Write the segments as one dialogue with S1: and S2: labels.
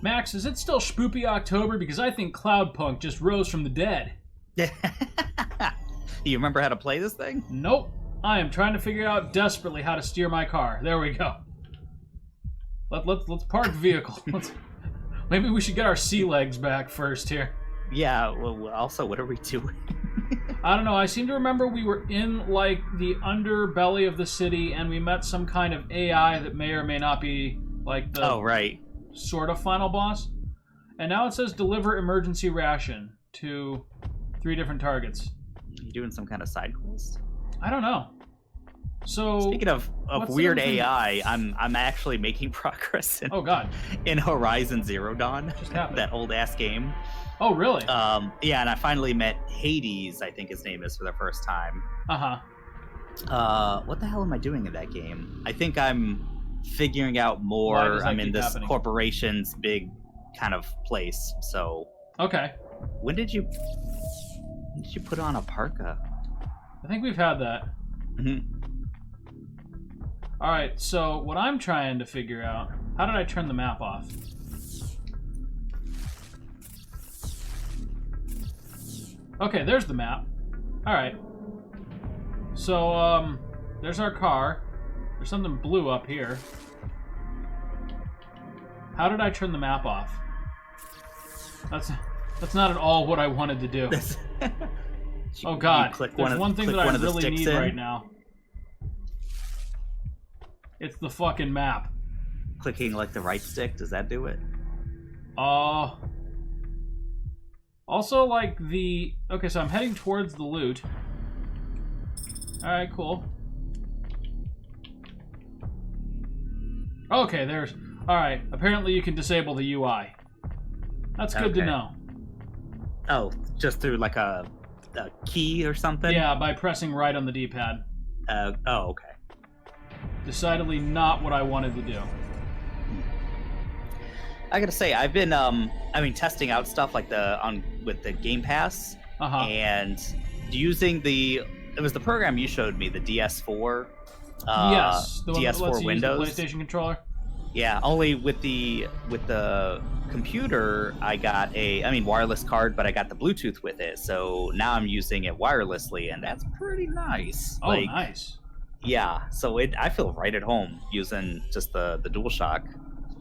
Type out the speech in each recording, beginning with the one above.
S1: Max, is it still Spoopy October? Because I think Cloudpunk just rose from the dead.
S2: You remember how to play this thing?
S1: Nope. I am trying to figure out desperately how to steer my car. There we go. Let's park vehicle. Maybe we should get our sea legs back first here.
S2: Yeah, well, also, what are we doing?
S1: I don't know. I seem to remember we were in, like, the underbelly of the city, and we met some kind of AI that may or may not be, like, the...
S2: Oh, right.
S1: Sort of final boss. And now it says deliver emergency ration to 3 different targets.
S2: Are you doing some kind of side quest?
S1: I don't know. So
S2: speaking of weird AI, I'm actually making progress in, in Horizon Zero Dawn.
S1: Just happened.
S2: That old ass game.
S1: Oh really?
S2: Yeah, and I finally met Hades, I think his name is, for the first time. What the hell am I doing in that game? I think I'm figuring out more. I'm in this corporation's big kind of place. So
S1: okay.
S2: When did you put on a parka?
S1: I think we've had that.
S2: Mm-hmm.
S1: All right, so what I'm trying to figure out, how did I turn the map off? Okay, there's the map. All right. So, there's our car. There's something blue up here. How did I turn the map off? That's not at all what I wanted to do. Oh God, there's one thing that I really need right now. It's the fucking map.
S2: Clicking like the right stick, does that do it?
S1: Also like the... Okay, so I'm heading towards the loot. Alright, cool. Okay, there's... Alright, apparently you can disable the UI. That's good to know.
S2: Oh, just through like a key or something?
S1: Yeah, by pressing right on the D-pad.
S2: Oh, okay.
S1: Decidedly not what I wanted to do.
S2: I gotta say, I've been testing out stuff like with the Game Pass, and using it was the program you showed me, the DS4.
S1: Yes, the one
S2: DS4
S1: that lets you
S2: Windows.
S1: use the PlayStation controller.
S2: Yeah, only with the computer, I got wireless card, but I got the Bluetooth with it. So now I'm using it wirelessly, and that's pretty nice.
S1: Oh, nice.
S2: Yeah, so I feel right at home using just the DualShock.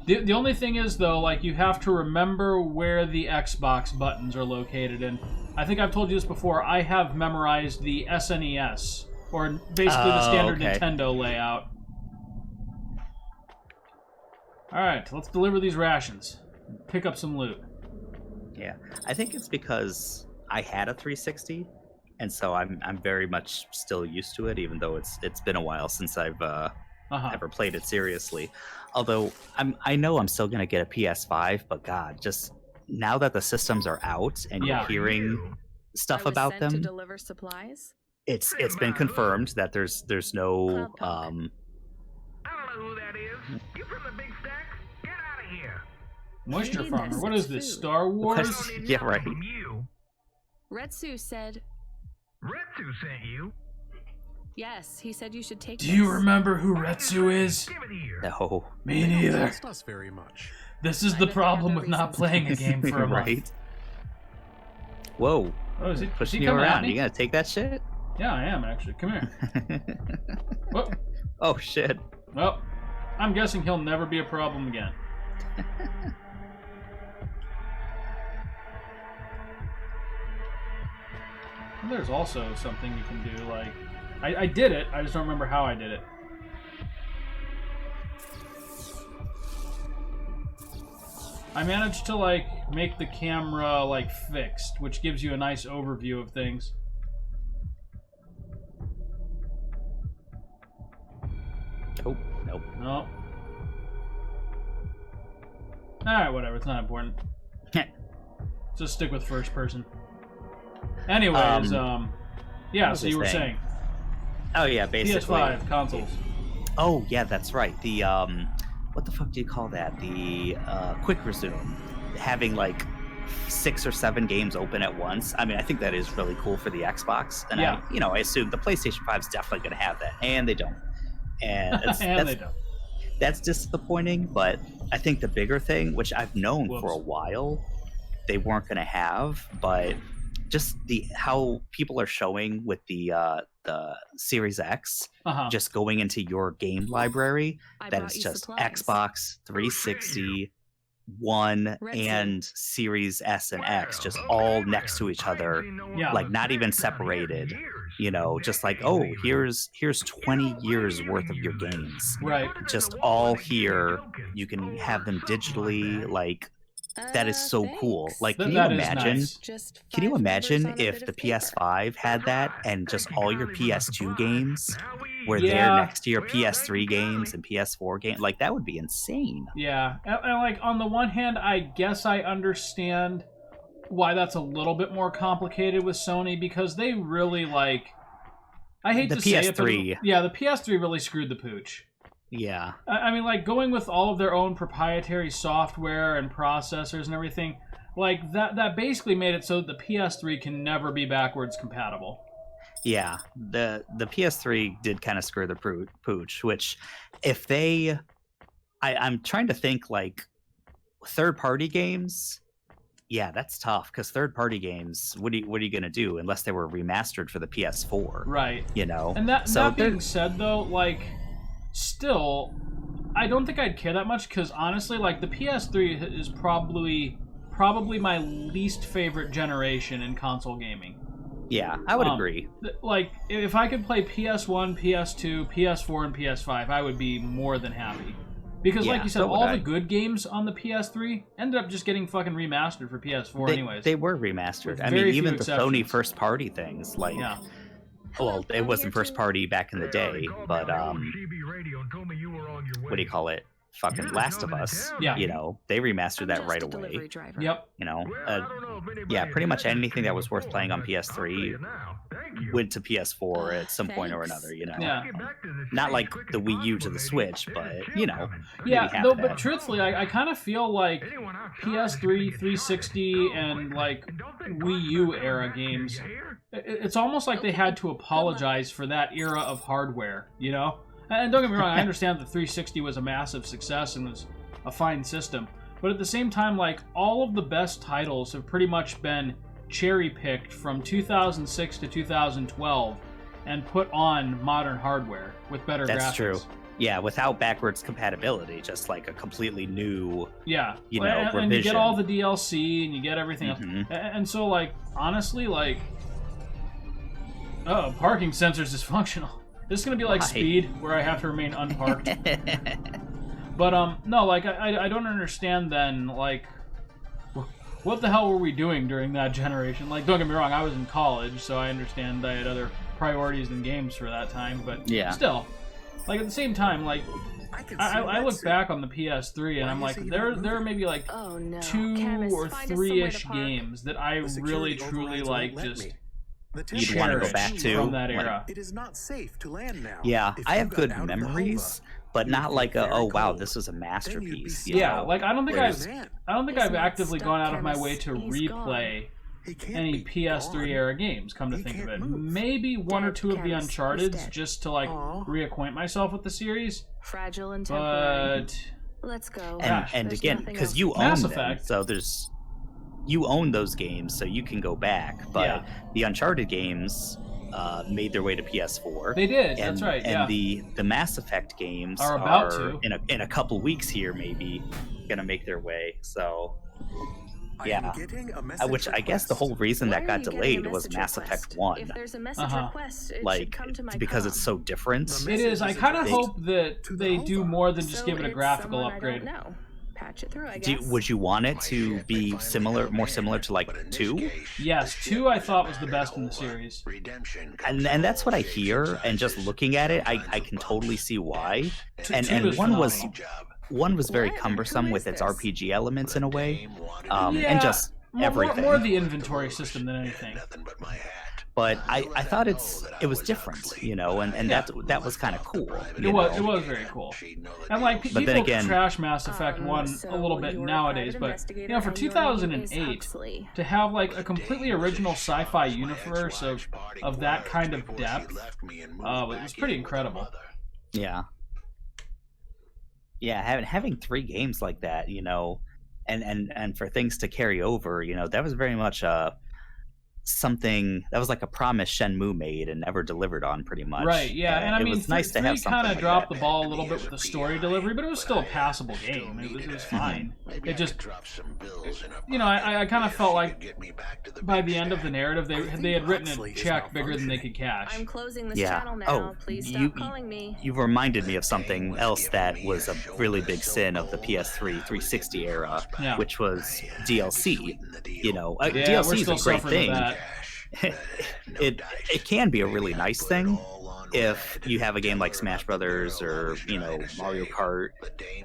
S1: The only thing is, though, like, you have to remember where the Xbox buttons are located, and I think I've told you this before, I have memorized the SNES, or basically the standard Nintendo layout. Alright, let's deliver these rations. Pick up some loot.
S2: Yeah, I think it's because I had a 360, and so I'm very much still used to it, even though it's been a while since I've ever played it seriously. Although I know I'm still gonna get a PS5, but God, just now that the systems are out and you're hearing stuff about them,
S3: to deliver supplies.
S2: It's been confirmed that there's no
S4: I don't know who that is. You from the big stack? Get out of here.
S1: Moisture Farmer. What is this, Star Wars?
S2: Yeah, right.
S3: Retsu said...
S4: Retsu sent you?
S3: Yes, he said you should take
S1: Do you remember who Retsu is?
S2: No.
S1: Me neither.
S5: Trust us very much.
S1: This is the problem with not playing a game for a month.
S2: Right? Whoa.
S1: Oh, is he
S2: pushing you around? You gonna take that shit?
S1: Yeah, I am, actually. Come here. Whoop.
S2: Oh, shit.
S1: Well, I'm guessing he'll never be a problem again. There's also something you can do, like... I did it, I just don't remember how I did it. I managed to, like, make the camera, like, fixed, which gives you a nice overview of things.
S2: Oh, nope.
S1: No. Alright, whatever, it's not important. Just stick with first person. Anyways, yeah, so you were saying.
S2: Oh yeah, basically.
S1: PS5 consoles.
S2: Oh yeah, that's right. The what the fuck do you call that? The quick resume, having like 6 or 7 games open at once. I mean, I think that is really cool for the Xbox, and I assume the PlayStation 5 is definitely going to have that, and they don't. And
S1: they don't.
S2: that's disappointing. But I think the bigger thing, which I've known for a while, they weren't going to have, but just how people are showing with the Series X, just going into your game library, that it's just supplies. Xbox 360, One, and Series S and X, just all next to each other, like not even separated. You know, just like, oh, here's 20 years worth of your games,
S1: right?
S2: Just all here. You can have them digitally, like. That is so cool. Like, can you imagine?
S1: Nice.
S2: Can you imagine if the PS5 had that and just all your PS2 games were there next to your PS3 games and PS4 games? Like, that would be insane.
S1: Yeah, and like on the one hand, I guess I understand why that's a little bit more complicated with Sony, because they really like. I hate to say it, but the PS3 really screwed the pooch.
S2: Yeah.
S1: I mean, like, going with all of their own proprietary software and processors and everything, like, that basically made it so that the PS3 can never be backwards compatible.
S2: Yeah. The PS3 did kind of screw the pooch, which if they... I'm trying to think, like, third-party games... Yeah, that's tough, because third-party games, what are you going to do unless they were remastered for the PS4?
S1: Right.
S2: You know?
S1: And that being said, though, like... Still, I don't think I'd care that much, because honestly, like, the PS3 is probably my least favorite generation in console gaming.
S2: Yeah, I would agree.
S1: Like, if I could play PS1, PS2, PS4, and PS5, I would be more than happy. Because, like you said, all the good games on the PS3 ended up just getting fucking remastered for PS4 anyways.
S2: They were remastered. I mean, even the Sony first-party things, like... Yeah. Well, it wasn't first party back in the day, but what do you call it? Fucking Last of Us.
S1: Yeah.
S2: You know, they remastered that right away.
S1: Yep.
S2: You know, yeah, pretty much anything that was worth playing on PS3 went to PS4 at some point or another, you know.
S1: Yeah.
S2: Not like the Wii U to the Switch, but, you know.
S1: Yeah, no, but truthfully, I kind of feel like PS3, 360, and, like, Wii U era games, it's almost like they had to apologize for that era of hardware, you know? And don't get me wrong, I understand that 360 was a massive success and was a fine system, but at the same time, like, all of the best titles have pretty much been cherry-picked from 2006 to 2012 and put on modern hardware with better graphics.
S2: That's true. Yeah, without backwards compatibility, just like a completely new, revision.
S1: And you get all the DLC and you get everything else. And so, like, honestly, like, parking sensors dysfunctional. This is going to be like Speed, where I have to remain unparked. But, no, like, I don't understand then, like, what the hell were we doing during that generation? Like, don't get me wrong, I was in college, so I understand I had other priorities than games for that time, but still, like, at the same time, like, I look back on the PS3 and I'm like, there are maybe like 2 or 3-ish games that I really truly like just
S2: you'd want to go back to
S1: from that era.
S5: It is not safe to land now.
S2: Yeah, I have good memories, but not like oh wow, this is a masterpiece.
S1: Yeah, like I don't think I've actively gone out of my way to replay any PS3 era games. Come to think of it, maybe 1 or 2 of the Uncharteds just to like reacquaint myself with the series.
S3: Fragile and temporary.
S1: But
S3: let's go.
S2: And again, because you own them, so you own those games, so you can go back. But the Uncharted games made their way to PS4.
S1: They did. That's right.
S2: And the Mass Effect games
S1: are about to
S2: in a couple weeks here, maybe gonna make their way. So yeah, which I guess the whole reason that got delayed was Mass Effect 1.
S3: If there's a message request, it
S2: like
S3: should come to my
S2: because it's so different.
S1: It is. I kind of hope that they do more than just give it a graphical upgrade.
S3: Patch it through, I guess.
S2: Would you want it to be more similar to like 2?
S1: Yes, 2 I thought was the best in the series.
S2: And that's what I hear, and just looking at it, I can totally see why. And 1 was very cumbersome with its RPG elements in a way, and just everything.
S1: More the inventory system than anything.
S2: But I thought it was different, you know, and that was kind of cool.
S1: It was very cool. And like people trash Mass Effect 1 a little bit nowadays, but you know, for 2008 to have like a completely original sci-fi universe of that kind of depth, it was pretty incredible.
S2: Yeah. Yeah, having 3 games like that, and for things to carry over, that was very much something that was like a promise Shenmue made and never delivered on, pretty
S1: Right,
S2: much.
S1: yeah, and I
S2: It
S1: mean,
S2: was nice to have
S1: three
S2: something
S1: kind of
S2: like
S1: dropped
S2: that.
S1: the ball a little bit with the story delivery, but it was still a passable game. It was fine. It just, I kind of felt like by the end of the narrative, they had written a check bigger than they could cash.
S3: I'm closing this
S2: Yeah.
S3: channel now.
S2: Oh,
S3: Please stop calling me.
S2: you reminded me of something else that was a really big sin of the PS3 360 era,
S1: Yeah.
S2: which was DLC.
S1: Yeah,
S2: DLC
S1: we're
S2: is
S1: still
S2: a great
S1: suffering
S2: thing.
S1: with that.
S2: It can be a really nice thing if you have a game like Smash Brothers or Mario Kart,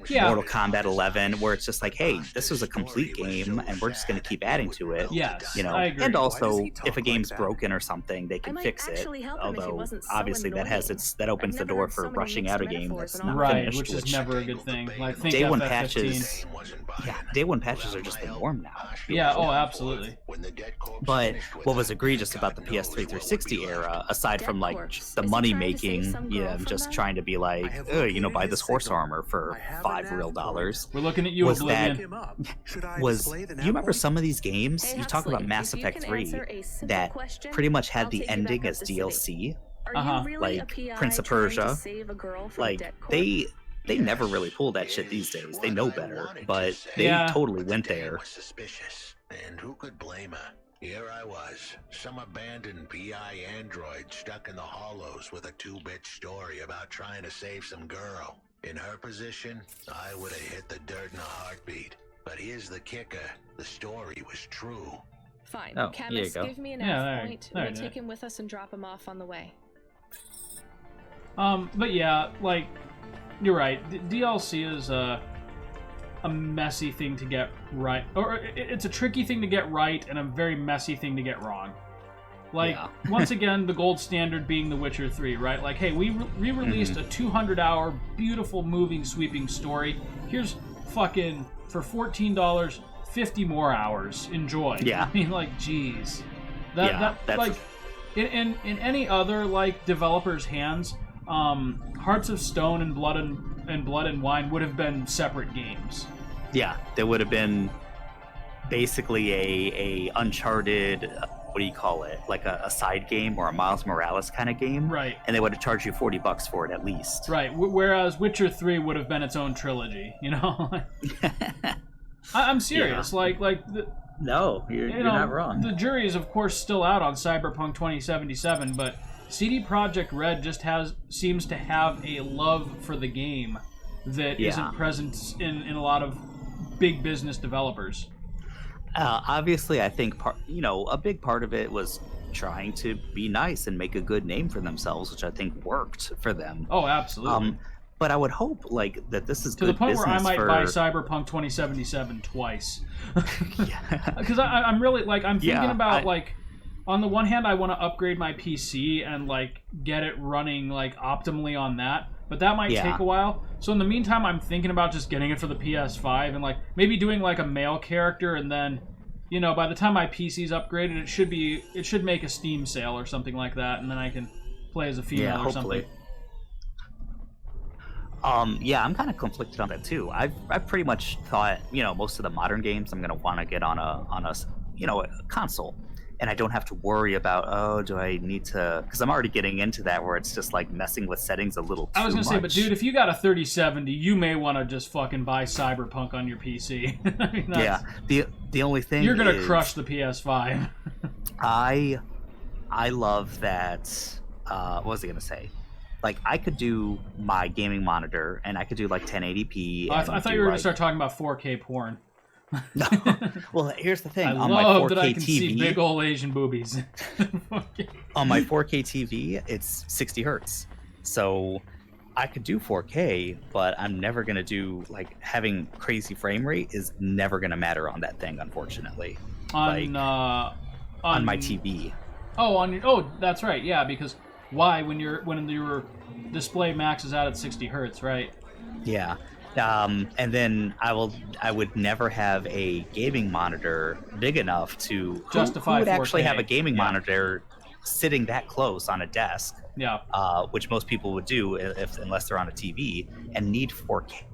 S1: Yeah.
S2: Mortal Kombat 11, where it's just like, hey, this was a complete game, and we're just going to keep adding to it.
S1: Yes,
S2: I agree. And
S5: Why
S2: also,
S5: does he talk
S2: if a game's
S5: like that?
S2: broken or something, they can
S3: might
S2: fix it.
S3: actually help him if he
S2: Although
S3: wasn't so
S2: obviously that
S3: annoying.
S2: opens the
S3: I've never
S2: door
S3: heard
S2: for
S3: so many
S2: rushing
S3: mixed
S2: out a game
S3: metaphors
S2: that's
S3: in all
S2: not
S3: my
S1: Right,
S2: finished.
S1: which is never a good thing. Like, think
S2: Day one
S1: FF15.
S2: patches. Yeah, day one patches are just the norm now.
S1: Yeah, oh, absolutely.
S2: But what was egregious about the PS3 360 era, aside from like the money making, just trying to be like, buy this horse armor for $5 real.
S1: We're looking at you,
S2: Was that-
S1: Oblivion.
S5: Him up. Should I
S2: Was
S5: display the
S2: you remember
S5: napkin?
S2: some of these games?
S3: Hey,
S2: You talk about
S3: Huxley,
S2: Mass
S3: if you
S2: Effect
S3: can
S2: 3
S3: answer a simple
S2: that
S3: question,
S2: pretty much had
S3: I'll
S2: the
S3: take you
S2: ending
S3: back up
S2: as
S3: the city.
S2: DLC.
S3: Are
S1: Uh-huh.
S3: you really
S2: Like
S3: a PI
S2: Prince of
S3: trying to
S2: Persia.
S3: save a girl from
S2: Like
S3: debt court?
S2: they never really pull that shit these days. They know better, but they
S1: Yeah.
S2: totally went there.
S6: Was suspicious, and who could blame her? Here I was, some abandoned PI android stuck in the hollows with a 2-bit story about trying to save some girl. In her position, I would have hit the dirt in a heartbeat. But here's the kicker: the story was true.
S3: Fine.
S2: Oh, here you
S3: Cadmus,
S2: go.
S3: give me an
S1: Yeah,
S3: F
S1: there-
S3: point.
S1: there
S3: We'll
S1: it
S3: take
S1: is.
S3: him with us and drop him off on the way.
S1: But yeah, like, you're right. DLC is a messy thing to get right, or it's a tricky thing to get right and a very messy thing to get wrong. Like,
S2: Yeah.
S1: once again, the gold standard being The Witcher 3, right? Like, hey, we re-released a 200-hour, beautiful, moving, sweeping story. Here's fucking, for $14, 50 more hours. Enjoy.
S2: Yeah.
S1: I mean, like, geez.
S2: Yeah, that's-
S1: like, in any other, like, developer's hands, Hearts of Stone and Blood and Wine would have been separate games.
S2: Yeah, there would have been basically a Uncharted, what do you call it? Like a side game or a Miles Morales kind of game.
S1: Right.
S2: And they would have charged you $40 for it at least.
S1: Right. Whereas Witcher 3 would have been its own trilogy, you know? I'm serious.
S2: Yeah.
S1: Like
S2: No, you're not wrong.
S1: The jury is, of course, still out on Cyberpunk 2077, but CD Projekt Red just seems to have a love for the game that
S2: Yeah.
S1: isn't present in a lot of big business developers.
S2: Obviously, I think a big part of it was trying to be nice and make a good name for themselves, which I think worked for them.
S1: Oh, absolutely.
S2: But I would hope that this is
S1: to
S2: good
S1: the point where I
S2: business
S1: might
S2: for...
S1: buy Cyberpunk 2077 twice.
S2: Yeah.
S1: Because I'm really, I'm thinking
S2: Yeah,
S1: about, on the one hand, I want to upgrade my PC and, get it running, optimally on that. But that might
S2: Yeah.
S1: take a while. So in the meantime, I'm thinking about just getting it for the PS5 and, maybe doing, a male character and then, by the time my PC's upgraded, it should make a Steam sale or something like that, and then I can play as a female or
S2: hopefully.
S1: something.
S2: I'm kind of conflicted on that too. I've pretty much thought, most of the modern games I'm gonna want to get on a console, and I don't have to worry about do I need to, because I'm already getting into that where it's just messing with settings a little too
S1: I was gonna
S2: much.
S1: say, but dude, if you got a 3070, you may want to just fucking buy Cyberpunk on your PC. I mean,
S2: Yeah, the only thing
S1: you're gonna
S2: is,
S1: crush the PS5.
S2: I love that. What was I gonna say? I could do my gaming monitor, and I could do 1080p.
S1: I thought you were gonna start talking about 4K porn.
S2: No. Well, here's the thing.
S1: I
S2: On my
S1: love
S2: 4K
S1: that I can
S2: TV,
S1: see big old Asian boobies.
S2: on my 4K TV, it's 60 hertz. So I could do 4K, but I'm never gonna do having crazy frame rate is never gonna matter on that thing, unfortunately.
S1: on
S2: my TV.
S1: Oh, that's right. Yeah, because why when your display maxes out at 60 hertz, right?
S2: Yeah. And then I would never have a gaming monitor big enough to
S1: Justify
S2: who would actually
S1: 4K.
S2: have a gaming
S1: Yeah.
S2: monitor sitting that close on a desk,
S1: Yeah.
S2: which most people would do unless they're on a TV, and need 4K.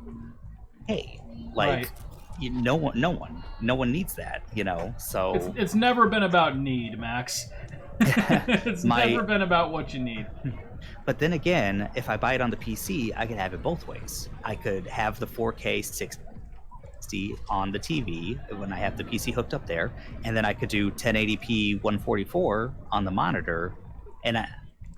S2: 4K. Like, no one needs that, So
S1: it's never been about need, Max. It's never been about what you need.
S2: But then again, if I buy it on the PC, I could have it both ways. I could have the 4K 60 on the TV when I have the PC hooked up there, and then I could do 1080p 144 on the monitor, and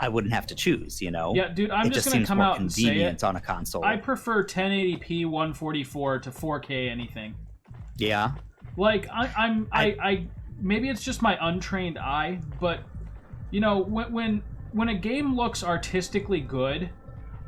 S2: I wouldn't have to choose,
S1: Yeah, dude, I'm just gonna come out and say it.
S2: Convenient on a console.
S1: I prefer 1080p 144 to 4K anything.
S2: Yeah.
S1: Like I maybe it's just my untrained eye, but when a game looks artistically good,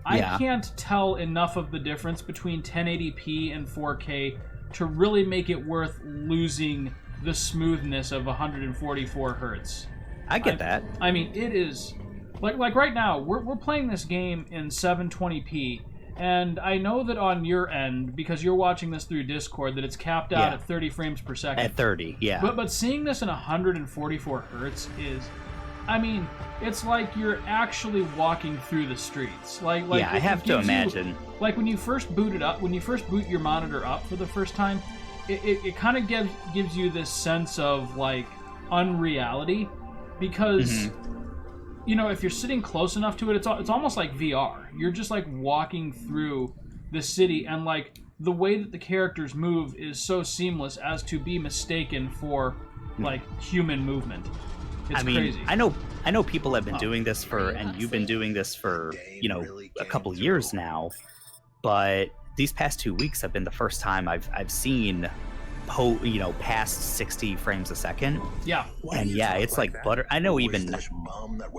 S1: I can't tell enough of the difference between 1080p and 4K to really make it worth losing the smoothness of 144 hertz.
S2: I get that.
S1: I mean, it is like right now we're playing this game in 720p, and I know that on your end, because you're watching this through Discord, that it's capped out at 30 frames per second.
S2: At 30, yeah.
S1: But seeing this in 144 hertz is, I mean, it's like you're actually walking through the streets. Like
S2: I have to imagine.
S1: Like when you first boot it up, when you first boot your monitor up for the first time, it kind of gives you this sense of like unreality, because if you're sitting close enough to it, it's almost like VR. You're just like walking through the city, and like the way that the characters move is so seamless as to be mistaken for like human movement. It's crazy.
S2: I know people have been doing this and you've been doing this for, a couple years now, but these past 2 weeks have been the first time I've seen past 60 frames a second.
S1: Yeah.
S2: And it's like butter. I know even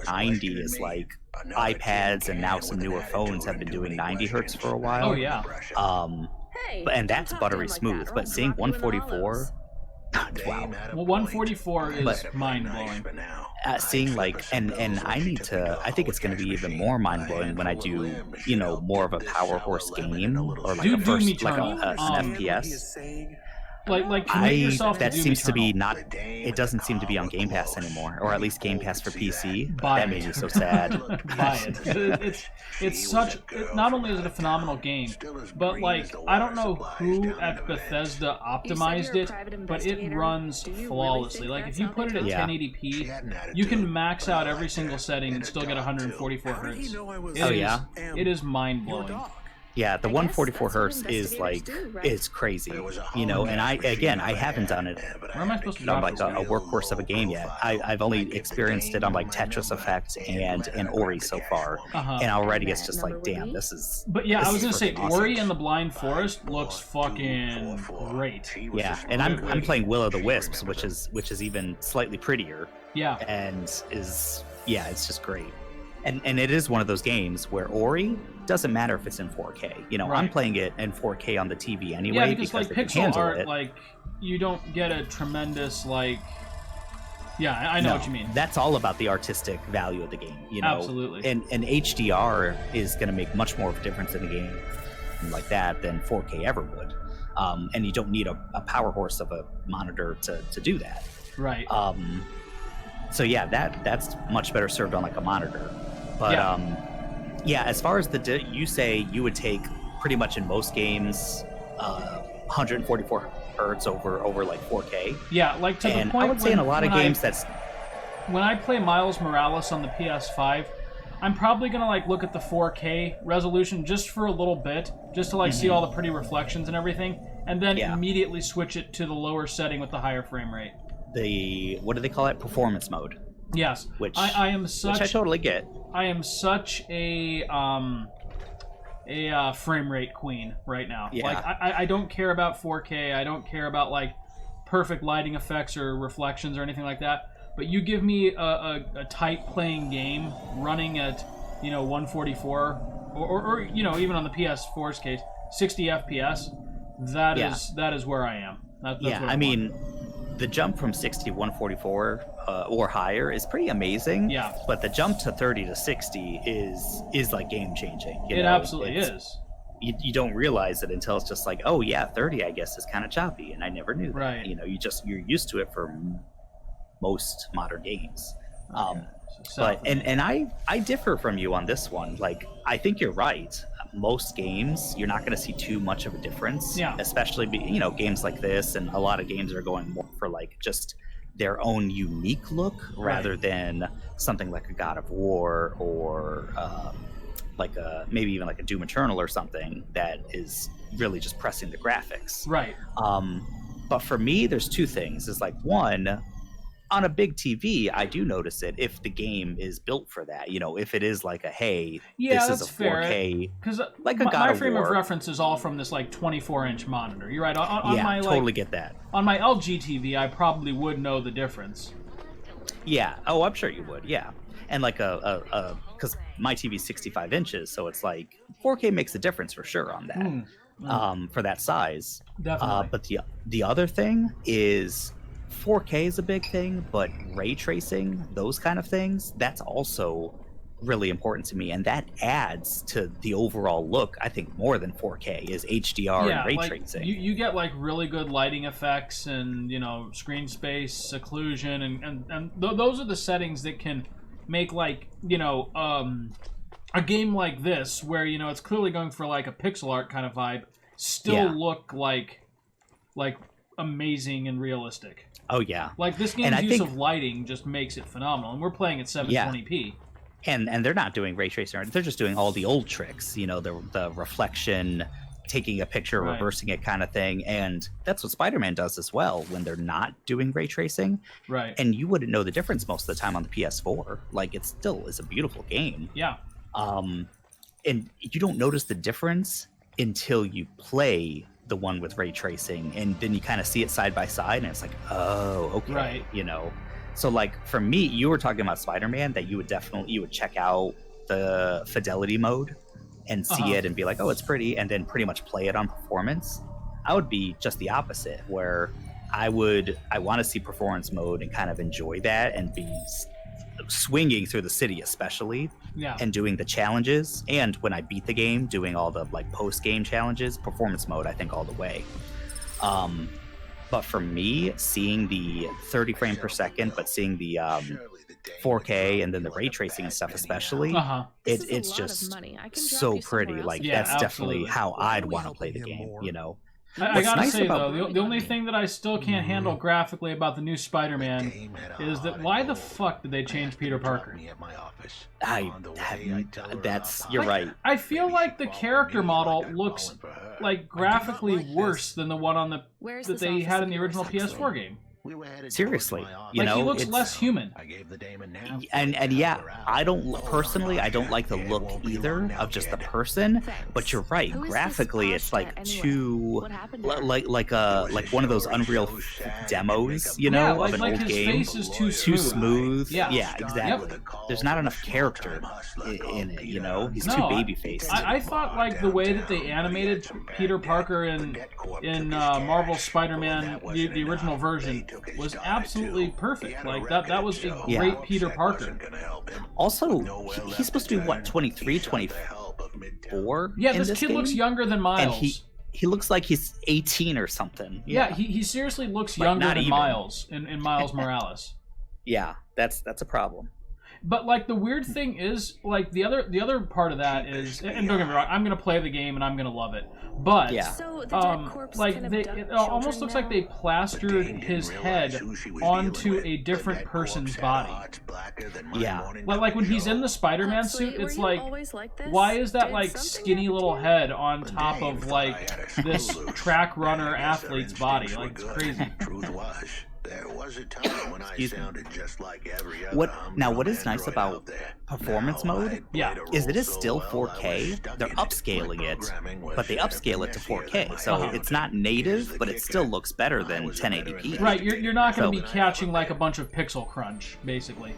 S2: 90 is like iPads, and now some newer phones have been doing 90 hertz for a while.
S1: Oh yeah.
S2: And that's buttery smooth, but seeing 144, wow.
S1: Well, 144 is mind-blowing.
S2: Seeing I think it's going to be even more mind-blowing when I do, more of a Power Horse game, or like an FPS.
S1: Like commit yourself
S2: that
S1: to
S2: seems to be not. It doesn't seem to be on Game Pass anymore, or at least Game Pass for PC. That made me so sad.
S1: Buy it. It's such. Not only is it a phenomenal game, but like I don't know who at Bethesda optimized it, but it runs flawlessly. Like if you put it at 1080p, you can max out every single setting and still get 144 hertz. It is mind blowing.
S2: Yeah, the 144 hertz is like it's crazy, and I haven't done it on like a workhorse of a game yet. I've only experienced it on like Tetris Effect and Ori so far, and already it's just like, damn, this is.
S1: But yeah, I was gonna say awesome. Ori and the Blind Forest looks fucking great.
S2: Yeah, and I'm playing Will of the Wisps, which is even slightly prettier.
S1: Yeah,
S2: and it's just great. And it is one of those games where Ori doesn't matter if it's in 4K. I'm playing it in 4K on the TV anyway.
S1: Yeah, because like pixel art, like you don't get a tremendous like. Yeah, I know what you mean.
S2: That's all about the artistic value of the game.
S1: Absolutely.
S2: And HDR is going to make much more of a difference in a game like that than 4K ever would. And you don't need a power horse of a monitor to do that.
S1: Right.
S2: So yeah, that's much better served on like a monitor. But as far as you say you would take pretty much in most games 144 hertz over like 4K.
S1: Yeah, like to the point.
S2: I would say in a lot of games that's
S1: when I play Miles Morales on the PS5, I'm probably gonna like look at the 4K resolution just for a little bit, just to like see all the pretty reflections and everything, and then immediately switch it to the lower setting with the higher frame rate.
S2: What do they call it? Performance mode.
S1: Which I totally get. I am such a frame rate queen right now.
S2: Yeah.
S1: Like I don't care about 4K. I don't care about like perfect lighting effects or reflections or anything like that. But you give me a tight playing game running at 144 or even on the PS4's case 60 FPS. That is where I am. That's what I mean.
S2: The jump from 60 to 144 or higher is pretty amazing.
S1: Yeah.
S2: But the jump to 30 to 60 is like game changing.
S1: It absolutely is.
S2: You don't realize it until it's just like, oh yeah, 30 I guess is kind of choppy, and I never knew that.
S1: Right.
S2: You're used to it for most modern games.
S1: Okay.
S2: But I differ from you on this one. Like I think you're right. most games, you're not going to see too much of a difference.
S1: Yeah.
S2: Especially, games like this, and a lot of games are going more for like just their own unique look rather than something like a God of War or maybe even like a Doom Eternal or something that is really just pressing the graphics.
S1: Right.
S2: But for me, there's two things. It's like, one, on a big TV, I do notice it if the game is built for that. If it is like this is a 4K,
S1: because
S2: like a God
S1: my
S2: of
S1: frame
S2: War.
S1: of reference is all from this like 24-inch monitor. You're right.
S2: Totally get that.
S1: On my LG TV, I probably would know the difference.
S2: Yeah. Oh, I'm sure you would. Yeah. And like because my TV's 65 inches, so it's like 4K makes a difference for sure on that. For that size.
S1: Definitely.
S2: But the other thing is 4K is a big thing, but ray tracing, those kind of things, that's also really important to me, and that adds to the overall look. I think more than 4K is HDR and ray tracing.
S1: You get like really good lighting effects and screen space, occlusion, and those are the settings that can make like a game like this where it's clearly going for like a pixel art kind of vibe still look like amazing and realistic.
S2: Oh yeah.
S1: Like this game's use of lighting just makes it phenomenal, and we're playing at 720p.
S2: And they're not doing ray tracing; they're just doing all the old tricks. The reflection, taking a picture, reversing it, kind of thing. And that's what Spider-Man does as well when they're not doing ray tracing.
S1: Right.
S2: And you wouldn't know the difference most of the time on the PS4. Like it still is a beautiful game.
S1: Yeah.
S2: And you don't notice the difference until you play the one with ray tracing, and then you kind of see it side by side, and it's like, oh, okay,
S1: right.
S2: So like for me, you were talking about Spider-Man, that you would check out the fidelity mode and see it and be like, oh, it's pretty, and then pretty much play it on performance. I would be just the opposite, where I want to see performance mode and kind of enjoy that and be swinging through the city, especially, and doing the challenges. And when I beat the game, doing all the like post-game challenges, performance mode, I think all the way. But for me, seeing the 30 frame per second, but seeing the 4K and then the ray tracing and stuff, especially, it's just so pretty. Like that's definitely how I'd want to play the game.
S1: I gotta say though, the only thing that I still can't handle graphically about the new Spider-Man is that why the fuck did they change Peter Parker?
S2: You're right.
S1: I feel like the character model looks like graphically worse than the one on that they had in the original PS4 game.
S2: Seriously,
S1: he looks less human.
S2: And yeah, I don't like the look either of just the person. But you're right, graphically, it's like too like one of those Unreal demos, of an old
S1: his
S2: game.
S1: Face is too
S2: smooth.
S1: Yeah,
S2: exactly. Yep. There's not enough character in it. He's too baby faced.
S1: I thought like the way that they animated Peter Parker in Marvel Spider-Man, the original version, was absolutely perfect. Like that was a great Peter Parker.
S2: Also, he's supposed to be what, 23, 24?
S1: Yeah, this kid
S2: game?
S1: looks younger than Miles.
S2: And he looks like he's 18 or something.
S1: Yeah, he seriously looks younger than Miles in Miles Morales.
S2: Yeah, that's a problem.
S1: But like the weird thing is, like the other part of that is, and don't get me wrong, I'm gonna play the game and I'm gonna love it. But it almost looks like they plastered his head onto a different person's body.
S2: Yeah.
S1: Like when he's in the Spider-Man suit, it's like, why is that like skinny little head on top of like this track runner athlete's body? Like it's crazy.
S6: There was a time when I sounded just like every other.
S2: What is nice about performance mode is it is still 4K. They're upscaling it, but they upscale it to 4K. So it's not native, but it still looks better than 1080p.
S1: Right, you're not going to be catching like a bunch of pixel crunch, basically.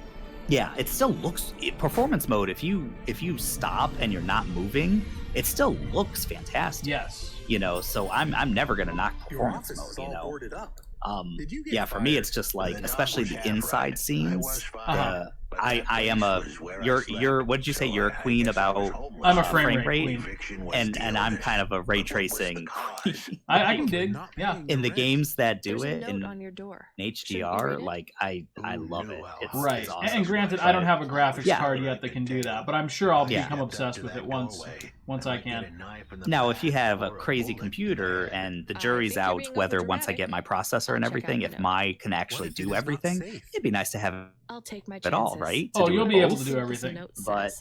S2: Yeah, it still looks performance mode. If you stop and you're not moving, it still looks fantastic.
S1: Yes.
S2: So I'm never going to knock performance mode. For me, it's just like, especially the inside scenes. I am you're what did you say? You're a queen about
S1: I'm a frame rate
S2: queen. and I'm kind of a ray tracing.
S1: I can dig. Yeah.
S2: In the games that do it in HDR, like I love it. It's awesome.
S1: And granted, I don't have a graphics card yet that can do that, but I'm sure I'll become obsessed with it once once I can.
S2: Now, if you have a crazy computer and the jury's out whether once I get my processor and everything, if my can actually do everything, it'd be nice to have
S3: I'll take my
S2: it
S3: chances.
S2: all, right?
S1: Oh, you'll be able to
S2: both.
S1: do everything.
S2: But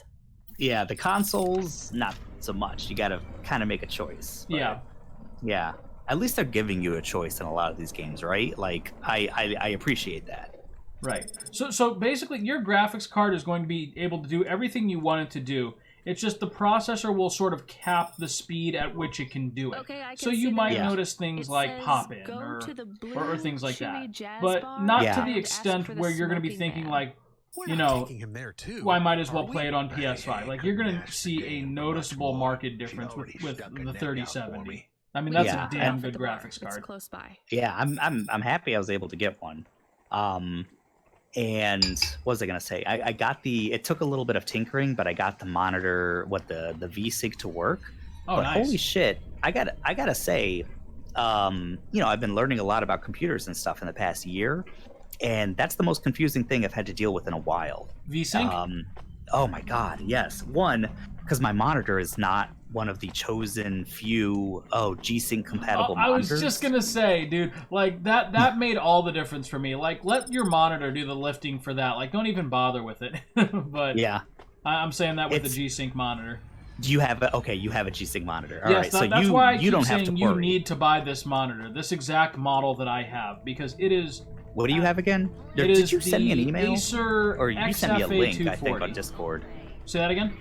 S2: yeah, the consoles, not so much. You got to kind of make a choice. But,
S1: Yeah.
S2: Yeah. At least they're giving you a choice in a lot of these games, right? Like, I appreciate that.
S1: Right. So basically, your graphics card is going to be able to do everything you want it to do. It's just the processor will sort of cap the speed at which it can do it.
S3: Okay, I can
S1: So
S3: see
S1: you
S3: the
S1: might
S3: map.
S1: notice things
S3: It
S1: like
S3: says,
S1: pop-in
S3: "Go
S1: or
S3: to the blue,
S1: or things like
S3: chewy
S1: that.
S3: jazz
S1: But
S3: bar
S1: not
S2: Yeah.
S1: to the
S3: and
S1: extent
S3: ask for the
S1: where you're going to be
S3: smoking
S1: thinking
S3: man."
S1: like,
S5: We're
S1: you
S5: not
S1: know,
S5: taking him there too.
S1: well, I might as well
S5: are
S1: play
S5: we?
S1: it on PS5. Like, you're going to see a noticeable market difference with the 3070. I mean, that's
S2: Yeah.
S1: a damn
S3: Off at
S1: good
S3: the bar.
S1: graphics
S3: It's
S1: card.
S3: close by.
S2: Yeah, I'm happy I was able to get one. And what was I gonna say? I got it took a little bit of tinkering, but I got the monitor, the V-Sync to work.
S1: Oh,
S2: But
S1: nice.
S2: holy shit, I gotta say, I've been learning a lot about computers and stuff in the past year, and that's the most confusing thing I've had to deal with in a while.
S1: V-Sync?
S2: Oh my god, yes. One, because my monitor is not one of the chosen few G-Sync compatible
S1: I was
S2: monitors.
S1: just gonna say, dude, like that made all the difference for me. Like, let your monitor do the lifting for that. Like, don't even bother with it. But
S2: Yeah.
S1: I'm saying that with the
S2: It's-
S1: G-Sync monitor.
S2: Do you have you have a G-Sync monitor? All right,
S1: Yes,
S2: so
S1: that's
S2: you
S1: why I keep
S2: don't have to
S1: saying
S2: worry.
S1: you need to buy this monitor, this exact model that I have, because it is.
S2: What do you have again?
S1: It
S2: Did
S1: is
S2: you send me an
S1: the
S2: email?
S1: Acer
S2: Or you sent me a
S1: XFA
S2: link, I think,
S1: 240.
S2: on Discord.
S1: Say that again.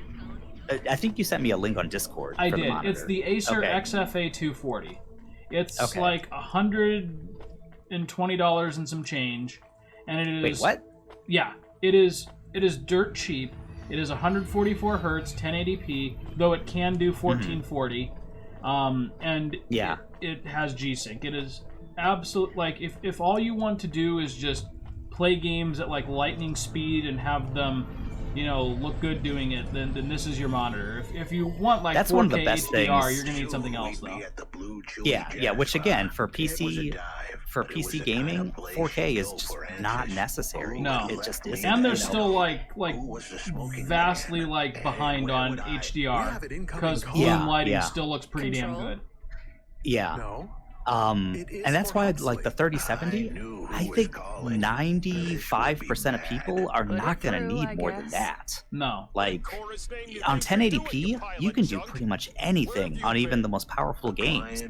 S2: I think you sent me a link on Discord.
S1: I
S2: for
S1: did.
S2: The monitor.
S1: It's the Acer
S2: Okay.
S1: XFA 240. It's
S2: Okay.
S1: like $120 and some change, and it is.
S2: Wait, what?
S1: Yeah, it is. It is dirt cheap. It is 144 hertz, 1080p, though it can do 1440. And
S2: Yeah.
S1: it has G-Sync. It is absolute. Like, if all you want to do is just play games at like lightning speed and have them, look good doing it, then this is your monitor. If you want like
S2: That's
S1: 4K
S2: one of the best
S1: HDR,
S2: things.
S1: you're gonna need something else though.
S2: Yeah, which again, for PC gaming, 4K is just not necessary.
S1: No.
S2: It just isn't.
S1: And they're
S2: you know?
S1: still like vastly like behind on
S5: We
S1: HDR
S5: have it incoming
S1: because
S5: call.
S1: bloom
S2: Yeah,
S1: lighting
S2: yeah.
S1: still looks pretty damn
S3: Control?
S1: good.
S2: Yeah.
S5: No.
S2: And
S5: It is
S2: that's
S5: for
S2: why,
S5: Huxley.
S2: like, the 3070, I think 95% of people are
S3: Put it
S2: not going to
S3: through,
S2: need
S3: I
S2: more than
S3: guess.
S2: that.
S1: No.
S2: Like, on 1080p, you can do pretty much anything on even the most powerful games,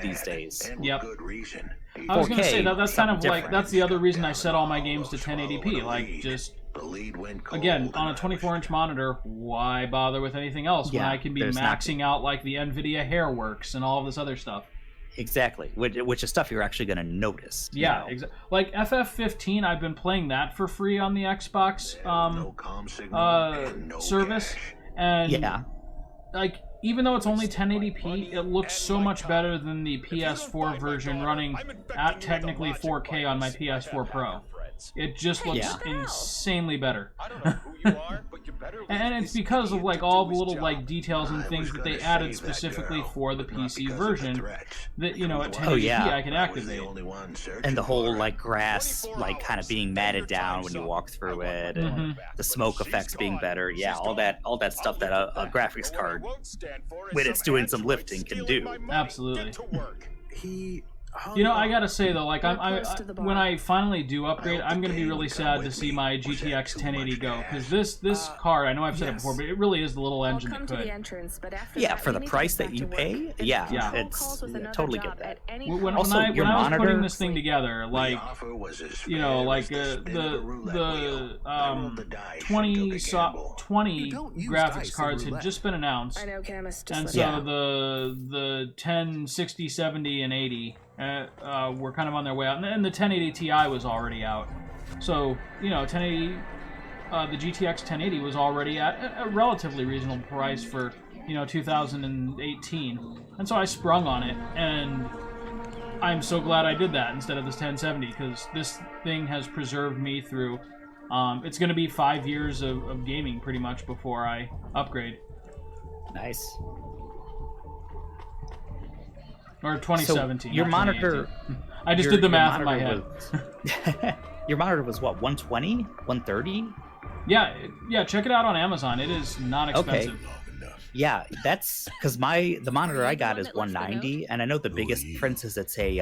S2: these days.
S1: Yep.
S6: Good reason.
S1: I was gonna
S2: 4K,
S1: say that's kind of
S2: something
S1: like
S2: different.
S1: that's the other reason I set all my games to 1080p. Like, just
S6: The lead went cold
S1: again on a
S6: and I
S1: 24-inch monitor, why bother with anything else when
S2: Yeah,
S1: I can be
S2: there's not-
S1: maxing out like the NVIDIA Hairworks and all of this other stuff?
S2: Exactly, which is stuff you're actually going to notice.
S1: Yeah,
S2: you know?
S1: exactly. Like FF15, I've been playing that for free on the Xbox
S6: no comm signal and no
S1: service,
S6: cash.
S1: and
S2: Yeah.
S1: like even though it's only 1080p, it looks so much better than the PS4 version running at technically 4K on my PS4 Pro. It just looks
S2: Yeah.
S1: insanely better. And it's because of like all the little like details and things that they added specifically for the PC version that at 1080p
S2: Oh, yeah.
S1: I can activate.
S2: And the whole like grass like kind of being matted down when you walk through it, and the smoke effects being better. Yeah, all that stuff that a graphics card, when it's doing some lifting, can do.
S1: Absolutely.
S5: He.
S1: I gotta say though, like
S3: close to the bar.
S1: when I finally do upgrade, I'm gonna be really sad to see my GTX 1080 go, because this card, I know I've said it before, but it really is the little
S3: I'll
S1: engine
S3: come
S1: that
S3: to the
S1: could.
S3: entrance, but after
S2: Yeah,
S3: that,
S2: for
S3: you
S2: the
S3: need to
S2: price
S3: get
S2: that
S3: back
S2: you
S3: to
S2: pay,
S3: work.
S2: yeah,
S1: Yeah.
S3: Phone
S2: it's
S3: calls with another
S2: totally
S3: job
S2: get that.
S3: at any
S1: When
S2: Also,
S1: I
S2: your
S1: was putting
S2: monitor-
S1: this thing together, like the 20
S5: don't use
S1: graphics
S5: dice in
S1: cards had
S5: roulette.
S1: just been announced.
S3: I know, chemist. Just
S1: And
S3: let
S1: so
S3: me know.
S1: the 10, 60, 70, and 80 were kind of on their way out. And the 1080 Ti was already out. So, 1080, the GTX 1080 was already at a relatively reasonable price for, 2018. And so I sprung on it, and I'm so glad I did that instead of this 1070, because this thing has preserved me through... it's going to be 5 years of gaming, pretty much, before I upgrade.
S2: Nice.
S1: Or 2017.
S2: So your
S1: not
S2: monitor.
S1: 2018. I just did the math in my head.
S2: Your monitor was what, 120, 130?
S1: Yeah, check it out on Amazon. It is not expensive.
S2: Yeah, that's because the monitor I got is
S3: One that left the
S2: 190, and I know the biggest difference is it's a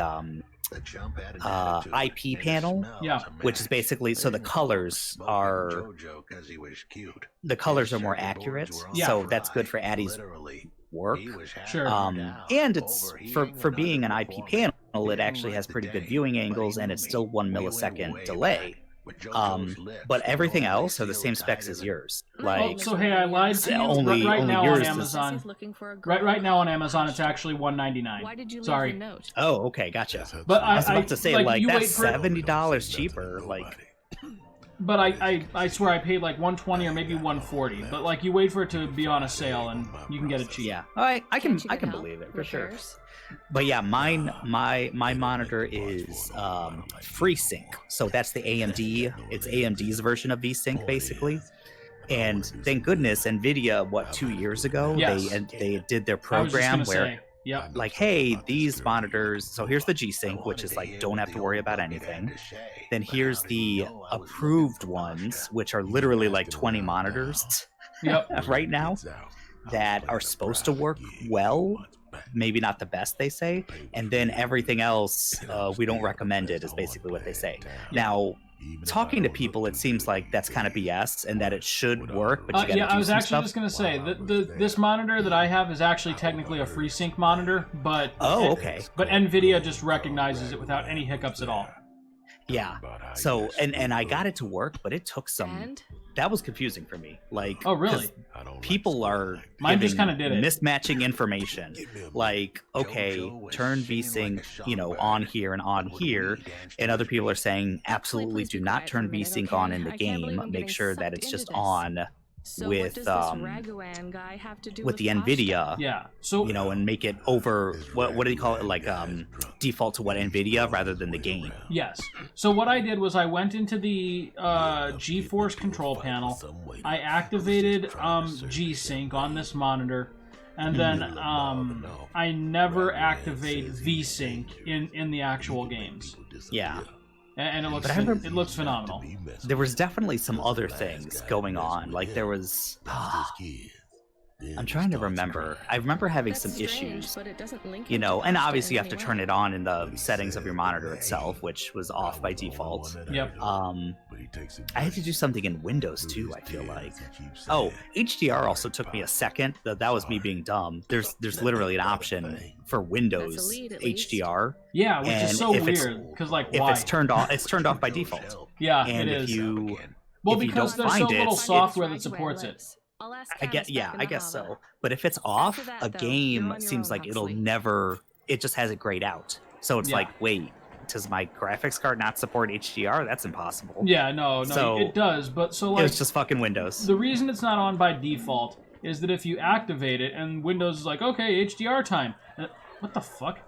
S6: The chump had an attitude,
S2: IP
S6: and it
S2: panel,
S6: smells
S1: Yeah.
S6: a
S2: which is
S6: match.
S2: basically so the
S6: They
S2: colors
S6: smoking
S2: are
S6: JoJo 'cause he was cute.
S2: the colors
S6: His
S2: are more
S6: circuit boards
S2: accurate,
S6: were on
S1: Yeah.
S2: so that's good
S6: fried,
S2: for Addy's
S6: literally.
S2: work.
S6: He was happy
S1: Sure.
S6: down,
S2: And it's
S6: overheating
S2: for
S6: and
S2: being an IP
S6: underperforming.
S2: panel,
S6: He
S2: it
S6: didn't
S2: actually
S6: like
S2: has
S6: the
S2: pretty good
S6: day,
S2: viewing
S6: but he
S2: angles, and
S6: knew
S2: it's
S6: me.
S2: still 1
S6: We went
S2: millisecond
S6: way
S2: delay.
S6: back. With JoJo's lips,
S2: But everything
S6: you know,
S2: else
S6: they
S2: are the
S6: seal
S2: same specs
S6: tighter
S2: as
S6: than-
S2: yours.
S1: Oh,
S2: Like,
S1: so hey, I lied to you.
S2: Only-
S1: right
S2: only
S1: now
S2: yours
S1: on
S2: is-
S1: Amazon.
S3: He's looking for a girl.
S1: Right now on Amazon, it's actually $199.
S3: Why did you leave
S1: Sorry.
S3: the note?
S2: oh, okay, gotcha.
S1: But
S2: I was about to say, like
S1: you
S2: that's
S1: wait for it-
S2: $70 cheaper. Like,
S1: But I swear I paid like 120 or maybe 140. But like you wait for it to be on a sale and you can get it cheap.
S2: yeah, I can
S3: Can't you
S2: I
S3: get
S2: can
S3: help?
S2: believe it for sure.
S3: Repairs?
S2: But yeah, my monitor is FreeSync, so that's the AMD. It's AMD's version of VSync basically. And thank goodness, Nvidia, 2 years ago,
S1: Yes.
S2: they did their
S1: I was just
S2: program
S1: gonna
S2: where.
S1: say. Yep.
S2: Like, hey, these monitors, so here's the G-Sync, which is like, don't have to worry about anything. Then here's the approved ones, which are literally like 20 monitors
S1: Yep.
S2: right now that are supposed to work well, maybe not the best, they say. And then everything else, we don't recommend it, is basically what they say. Now, talking to people, it seems like that's kind of BS and that it should work, but you gotta
S1: Yeah,
S2: do
S1: I was
S2: some
S1: actually
S2: stuff.
S1: just gonna say that this monitor that I have is actually technically a FreeSync monitor, but
S2: Oh, okay.
S1: But Nvidia just recognizes it without any hiccups at all.
S2: Yeah. So, and I got it to work, but it took some.
S3: And
S2: That was confusing for me. Like,
S1: Oh, really?
S2: 'cause people are
S1: Mine just
S2: giving
S1: kinda did it.
S2: mismatching information. Like, okay, turn VSync, on here and on here, and other people are saying absolutely do not turn VSync on in the game. Make sure that it's just on
S3: so
S2: with,
S3: what does this Raguan guy have to do
S2: with the
S3: Fosh
S2: NVIDIA.
S1: Yeah. So
S2: And make it over what do you call it? Like default to what NVIDIA rather than the game.
S1: yes. So what I did was I went into the GeForce control panel. I activated G-Sync on this monitor, and then I never activate VSync in the actual games,
S2: Yeah.
S1: and it
S2: But I remember-
S1: looks phenomenal.
S2: There was definitely some other things going on. Like there was. I'm trying to remember. I remember having
S3: That's
S2: some
S3: strange,
S2: issues.
S3: but it doesn't link him to
S2: And
S3: Fosh
S2: obviously you
S3: in
S2: have to
S3: any
S2: turn
S3: way.
S2: it on in the settings of your monitor itself, which was off by default.
S1: Yep.
S2: I had to do something in Windows too, I feel like. Oh, HDR also took me a second. That was me being dumb. There's literally an option for Windows
S3: That's a lead, at least.
S2: HDR.
S1: Yeah, which
S2: And
S1: is so
S2: if it's-
S1: weird because like
S2: If
S1: why?
S2: it's turned off by default.
S1: Yeah,
S2: And
S1: it
S2: if
S1: is.
S2: you
S1: Well,
S2: if you
S1: because
S2: don't
S1: there's so
S2: find it,
S1: little
S2: it's-
S1: software that
S3: Raguan
S1: supports it.
S3: lips. I'll ask
S2: I
S3: Camus
S2: guess
S3: back in
S2: I
S3: the
S2: guess
S3: Hava.
S2: so. But if it's off,
S3: that,
S2: a
S3: though,
S2: game
S3: you're on your
S2: seems
S3: own,
S2: like it'll
S3: Huxley.
S2: never. It just has it grayed out. So it's
S1: Yeah.
S2: like, wait, does my graphics card not support HDR? That's impossible.
S1: Yeah, no,
S2: So-
S1: it does. But so
S2: It
S1: like
S2: was just fucking Windows.
S1: the reason it's not on by default is that if you activate it and Windows is like, okay, HDR time. What the fuck?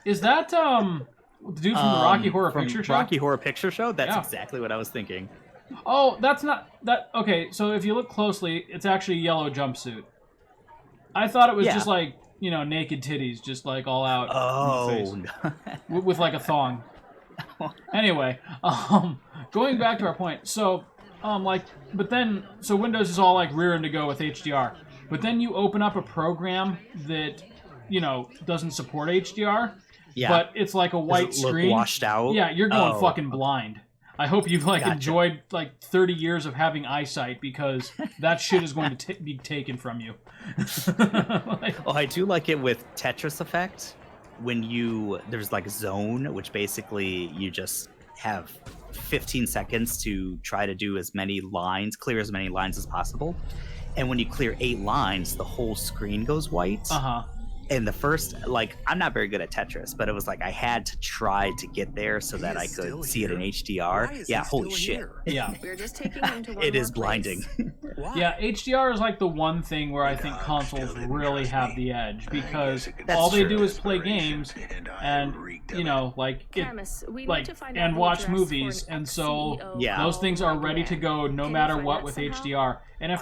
S1: Is that the dude from the Rocky Horror
S2: from
S1: Picture Show?
S2: Rocky Horror Picture Show? That's
S1: Yeah.
S2: exactly what I was thinking.
S1: Oh, that's not that. Okay, so if you look closely, it's actually a yellow jumpsuit. I thought it was
S2: Yeah.
S1: just like naked titties, just like all out in the face.
S2: Oh,
S1: With like a thong. Anyway, going back to our point. So, so Windows is all like rearing to go with HDR. But then you open up a program that, doesn't support HDR.
S2: yeah.
S1: But it's like a white
S2: Does it look
S1: screen.
S2: washed out?
S1: Yeah, you're going
S2: Oh.
S1: fucking blind. I hope you've
S2: Gotcha.
S1: enjoyed 30 years of having eyesight because that shit is going to be taken from you.
S2: Oh, I do like it with Tetris Effect when there's like zone, which basically you just have 15 seconds to try to do clear as many lines as possible. And when you clear 8 lines, the whole screen goes white.
S1: Uh-huh.
S2: And the first, I'm not very good at Tetris, but it was like I had to try to get there so that I could see it in HDR. Yeah, holy shit.
S1: Yeah.
S3: We're just taking him to one
S2: It
S3: more
S2: is blinding.
S3: place.
S1: Yeah, HDR is like the one thing where I think consoles really have the edge because all they do is play games and
S3: Camus, we need
S1: like
S3: to find out
S1: and
S3: the
S1: watch
S3: address
S1: movies,
S3: for an
S1: and so
S3: ex-CEO
S2: Yeah.
S1: those things are ready to go no
S3: Can you
S1: matter
S3: find
S1: what
S3: that
S1: with
S3: somehow?
S1: HDR. And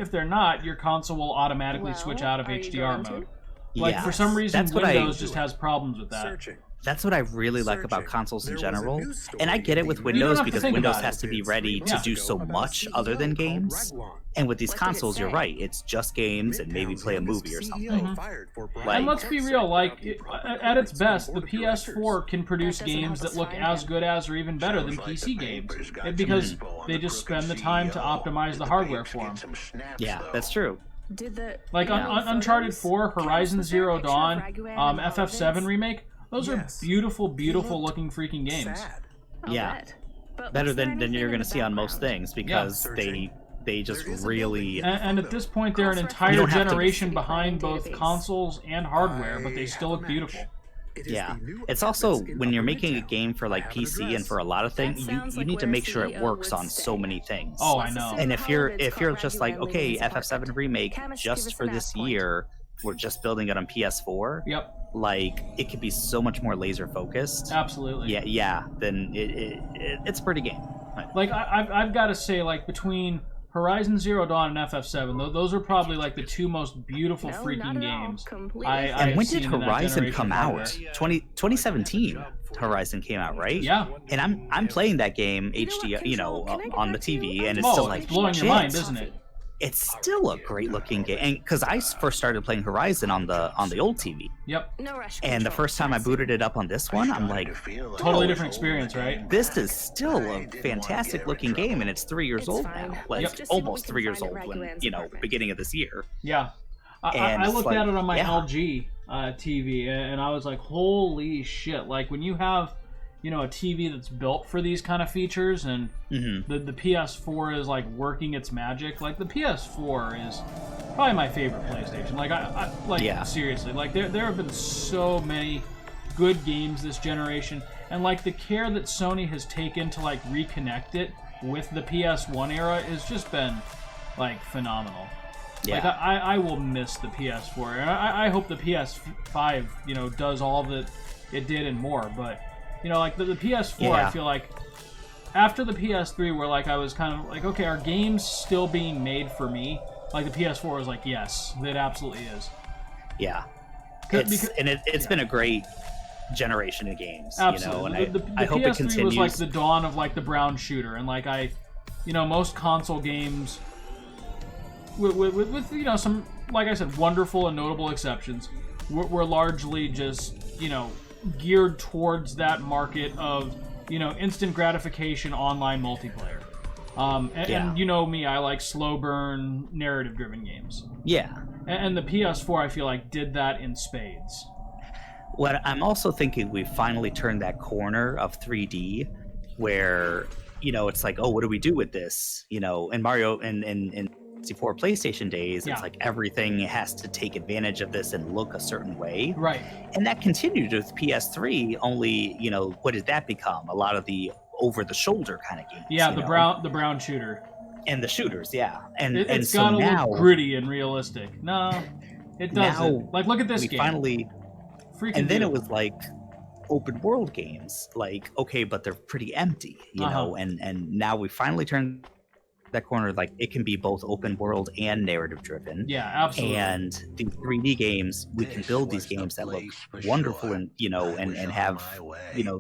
S1: if they're not, your console will automatically
S3: Well,
S1: switch out of
S3: are you
S1: HDR
S3: going to?
S1: mode. Like
S2: Yeah.
S1: for some reason,
S2: That's what
S1: Windows just has problems with that.
S5: Searching.
S2: That's what I really like about consoles in general. And I get it with Windows
S1: have to
S2: because
S1: think
S2: Windows
S1: about
S2: has to be ready to do so much other than games. And with these consoles, you're right. It's just games and maybe play a movie or something.
S1: And let's be real, like, at its best, the PS4 can produce games that look as good as or even better than PC games. Because they just spend the time to optimize the hardware for them.
S2: Yeah, that's true.
S1: Like, Uncharted 4, Horizon Zero Dawn, FF7 Remake, those are beautiful, beautiful looking freaking games.
S2: Yeah. Better than you're going to see on most things because they just really...
S1: And at this point, they're an entire generation behind both consoles and hardware, but they still look beautiful.
S2: Yeah, it's also when you're making a game for like PC and for a lot of things, you need to make sure it works on so many things.
S1: Oh, I know.
S2: And if you're just like, okay, FF7 remake just for this year, we're just building it on PS4.
S1: Yep.
S2: Like it could be so much more laser focused.
S1: Absolutely.
S2: Yeah. Then it's a pretty game.
S1: Like I've got to say, like between Horizon Zero Dawn and FF7, those are probably like the two most beautiful freaking games.
S2: And when did Horizon come out? 2017. Horizon came out, right?
S1: Yeah.
S2: And I'm playing that game HD, on the TV, and it's still like
S1: it's blowing your mind, isn't it?
S2: It's still a great looking game, and because I first started playing Horizon on the old TV.
S1: Yep.
S2: And the first time I booted it up on this one, I'm like,
S1: totally different experience, right?
S2: This is still a fantastic looking game, and it's 3 years old now. Like almost 3 years old when beginning of this year.
S1: Yeah. I looked at it on my LG TV, and I was like, holy shit! Like when you have a TV that's built for these kind of features, and the PS4 is like working its magic. Like the PS4 is probably my favorite PlayStation. Like seriously, like there have been so many good games this generation, and like the care that Sony has taken to like reconnect it with the PS1 era has just been like phenomenal.
S2: Yeah.
S1: Like I will miss the PS4, and I hope the PS5 does all that it did and more, but. Like the PS4, I feel like after the PS3, where like I was kind of like, okay, are games still being made for me? Like the PS4 was like, yes, it absolutely is.
S2: Yeah, it's been a great generation of games.
S1: Absolutely,
S2: and
S1: the
S2: I hope
S1: PS3
S2: it continues.
S1: was like the dawn of like the brown shooter, and like most console games, with some, like I said, wonderful and notable exceptions, were largely just geared towards that market of instant gratification online multiplayer. And me, I like slow burn narrative driven games.
S2: Yeah.
S1: And the PS4 I feel like did that in spades.
S2: What I'm also thinking, we've finally turned that corner of 3D where it's like, oh, what do we do with this? And Mario and 64 PlayStation days, it's like everything has to take advantage of this and look a certain way.
S1: Right.
S2: And that continued with PS3, only, what did that become? A lot of the over-the-shoulder kind of games.
S1: Yeah, the brown shooter.
S2: And the shooters, yeah. And
S1: it's
S2: so
S1: gotta
S2: now,
S1: look gritty and realistic. No, it doesn't. Like, look at this game.
S2: Finally,
S1: freaking
S2: and then
S1: beautiful.
S2: it was like open world games. Like, okay, but they're pretty empty, know, and now we finally turned that corner, like it can be both open world and narrative driven.
S1: Yeah, absolutely.
S2: And these 3D games, we can build these games that look wonderful and and have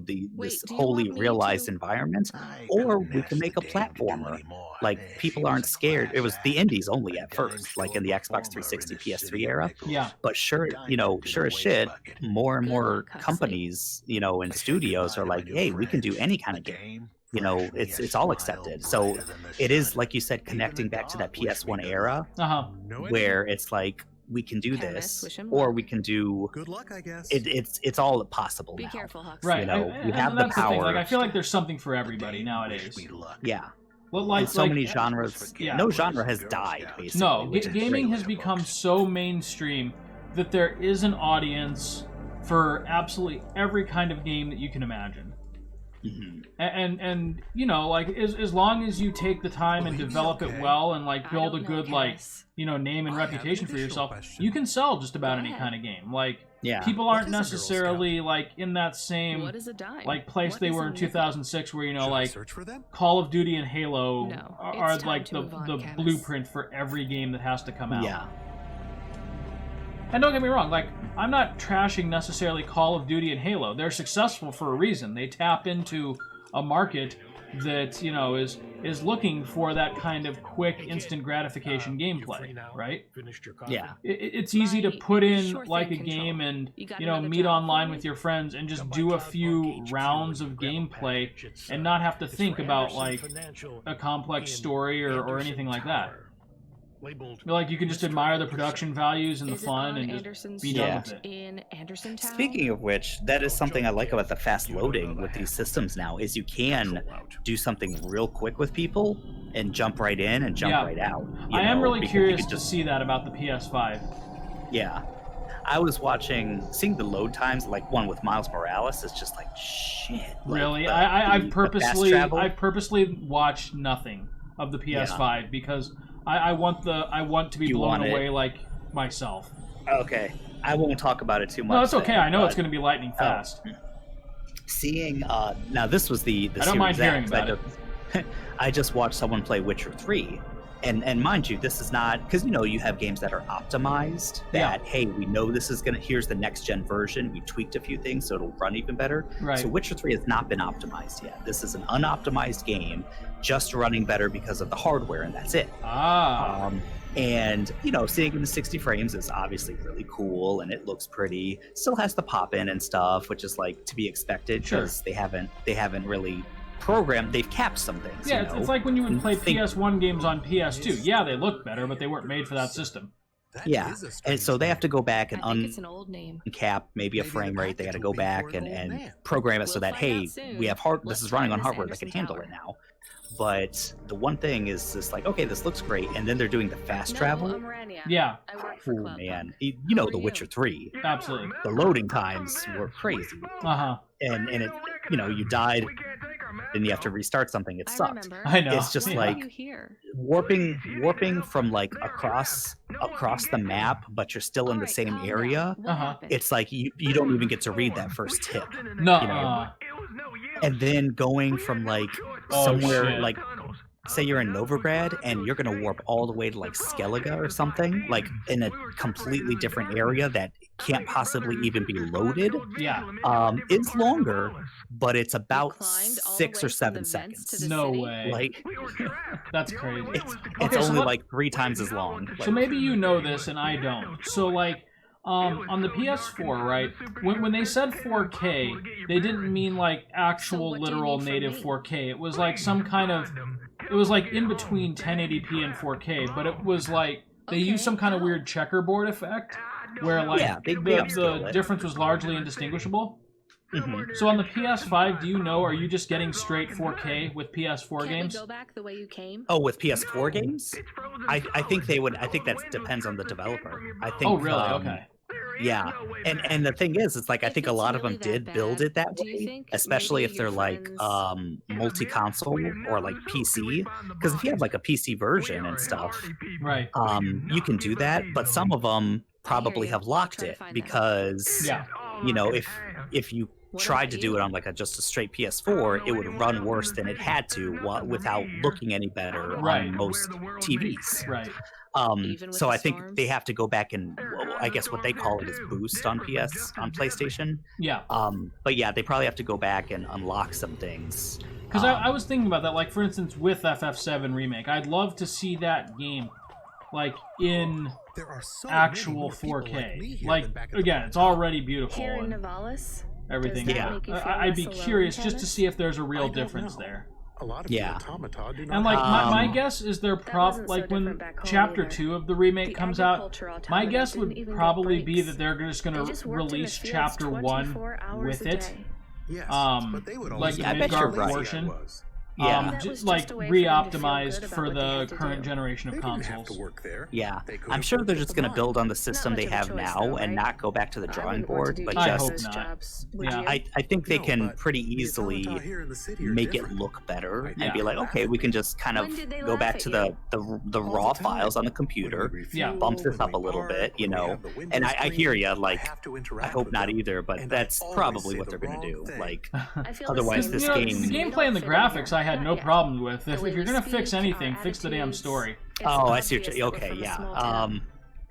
S2: this wholly realized environment, or we can make a platformer. Like people aren't scared. It was the indies only at first, like in the Xbox 360, PS3 era.
S1: Yeah.
S2: But sure as shit, more and more companies, and studios are like, hey, we can do any kind of game. It's all accepted. So it is, like you said, connecting back to that PS1 era, where it's like we can do this, or we can do.
S5: Good luck, I guess.
S2: It's all possible now.
S3: Be careful, Hux.
S1: Right.
S2: We have the
S1: that's
S2: power.
S1: The thing. Like I feel like there's something for everybody nowadays.
S2: Yeah.
S1: Well, like
S2: so many genres.
S1: Yeah.
S2: No genre has died, basically.
S1: No, gaming has become so mainstream that there is an audience for absolutely every kind of game that you can imagine.
S2: Mm-hmm.
S1: And like as long as you take the time and develop it well and like build a good name and reputation for yourself, you can sell just about any kind of game. Like people aren't necessarily like in that same like place they were in 2006 where like Call of Duty and Halo are like the blueprint for every game that has to come out.
S2: Yeah.
S1: And don't get me wrong, like, I'm not trashing necessarily Call of Duty and Halo. They're successful for a reason. They tap into a market that, you know, is looking for that kind of quick, instant gratification gameplay, right?
S2: Yeah.
S1: It's easy to put in, like, a game and, you know, meet online with your friends and just do a few rounds of gameplay and not have to think about, like, a complex story or anything like that. Like, you can just admire the production values and the fun and just be done with it.
S3: In Andersontown?
S2: Speaking of which, that is something I like about the fast loading with these systems now, is you can do something real quick with people and jump right in and jump right out.
S1: I am really curious to see that about the PS5.
S2: Yeah. I was seeing the load times, like one with Miles Morales, is just like, shit.
S1: Really? I've purposely watched nothing of the PS5 because I want to be blown away like myself.
S2: Okay, I won't talk about it too much.
S1: No, it's okay. I know it's going to be lightning fast.
S2: Seeing now, this was the
S1: I don't mind hearing about it.
S2: I just watched someone play Witcher 3, and mind you, this is not because you have games that are optimized. That hey, we know this is here's the next gen version. We tweaked a few things so it'll run even better.
S1: Right.
S2: So Witcher 3 has not been optimized yet. This is an unoptimized game, just running better because of the hardware, and that's it. And seeing it in 60 frames is obviously really cool, and it looks pretty. Still has the pop in and stuff, which is like to be expected because they haven't really programmed. They've capped some things.
S1: Yeah, it's like when you would play PS1 games on PS2. Yeah, they look better, but they weren't made for that system.
S2: Yeah, and so they have to go back and
S3: it's an old name.
S2: uncap maybe a frame rate. They got to go back and program it so that hey, we have this is running on hardware that can handle it now. But the one thing is just like, okay, this looks great, and then they're doing the fast travel.
S1: Yeah.
S2: Oh man, The Witcher 3.
S1: Absolutely.
S2: The loading times were crazy. And it, you died, then you have to restart something. It sucked.
S1: I know.
S2: It's just like warping from like across the map, but you're still in the same area. It's like you don't even get to read that first tip.
S1: No.
S2: And then going from like somewhere like, say you're in Novigrad and you're gonna warp all the way to like Skellige or something, like in a completely different area that can't possibly even be loaded.
S1: Yeah.
S2: It's longer, but it's about 6 or 7 seconds.
S1: No way.
S2: Like
S1: that's crazy.
S2: It's only like 3 times as long.
S1: So maybe you know this and I don't. So like on the PS4, right? When they said 4K, they didn't mean like actual literal native 4K. It was like some kind of, it was like in between 1080p and 4K, but it was like they used some kind of weird checkerboard effect where like the difference was largely indistinguishable. So on the PS5, do you know, are you just getting straight 4K with PS4 games?
S3: Go back the way you came?
S2: Oh, with PS4 games? I think they would. I think that depends on the developer. I think.
S1: Oh, really? Okay.
S2: Yeah, and the thing is, it's like I think a lot of them did build it that way, especially if they're like multi-console or like PC. Because if you have like a PC version and stuff,
S1: right?
S2: You can do that, but some of them probably have locked it because if you tried to do it on like just a straight PS4, it would run worse than it had to without looking any better on most TVs.
S1: Right.
S2: So I think they have to go back and I guess what they call it is boost on PlayStation.
S1: Yeah.
S2: But yeah, they probably have to go back and unlock some things.
S1: Because I was thinking about that, like for instance with FF7 Remake, I'd love to see that game like in actual 4K. Like again, it's already beautiful.
S3: Here in Navalis,
S1: everything. Yeah. I'd be curious just to see if there's a real difference there.
S5: A lot of the automata do not
S1: and like my guess is they're like when Chapter 2 of the remake comes out, my guess would probably be that they're just going to release Chapter 1 with it.
S5: Yes, but they would
S1: like the
S2: I bet
S1: Midgard
S2: you're right.
S1: portion.
S2: Yeah.
S1: Just like re-optimized for the current generation of
S5: They didn't have
S1: consoles.
S5: to work there.
S2: Yeah,
S5: They could
S2: I'm
S5: have
S2: sure
S5: worked
S2: they're
S5: at
S2: just
S5: the
S2: going to
S5: mine.
S2: build on the system they have now and not go back to the drawing board, but
S1: I
S2: just
S1: hope not.
S3: Yeah.
S2: I think they
S5: No,
S2: can
S5: but
S2: pretty
S5: the
S2: easily
S5: automata here in the city are
S2: make it
S5: different.
S2: look better
S5: Right.
S2: and be
S1: Yeah.
S2: like, okay, we can just kind of
S3: When did they
S2: go
S3: laugh
S2: back
S3: at
S2: to
S3: you?
S2: the
S5: All
S2: raw
S5: the time.
S2: files on the
S5: When
S2: computer,
S5: we
S1: Yeah.
S5: refuel,
S2: bump this
S5: when
S2: up a
S5: we
S2: little
S5: park,
S2: bit,
S5: when we have the windows
S2: and I
S5: cleaned,
S2: hear you,
S5: I
S2: like,
S5: have to
S2: I
S5: interact
S2: hope
S5: with
S2: not
S5: them.
S2: either, but
S5: And I
S2: that's
S5: always
S2: probably
S5: say
S2: what
S5: the
S2: they're going to
S5: wrong
S2: do.
S5: thing.
S2: Like,
S3: I feel the
S2: Otherwise,
S3: same
S2: this
S3: way.
S2: game-
S1: The
S3: We
S1: gameplay
S3: don't
S1: and the
S3: fit in here.
S1: graphics I had no
S3: Not yet.
S1: problems with.
S3: The
S1: If
S3: way
S1: you're
S3: we
S1: gonna fix
S3: speak,
S1: anything,
S3: our
S1: fix the damn
S3: attitudes.
S1: story.
S3: It's
S2: oh, I see
S3: obvious
S2: what
S3: that
S2: you
S3: we're
S2: okay,
S3: from a
S2: yeah.
S3: small town.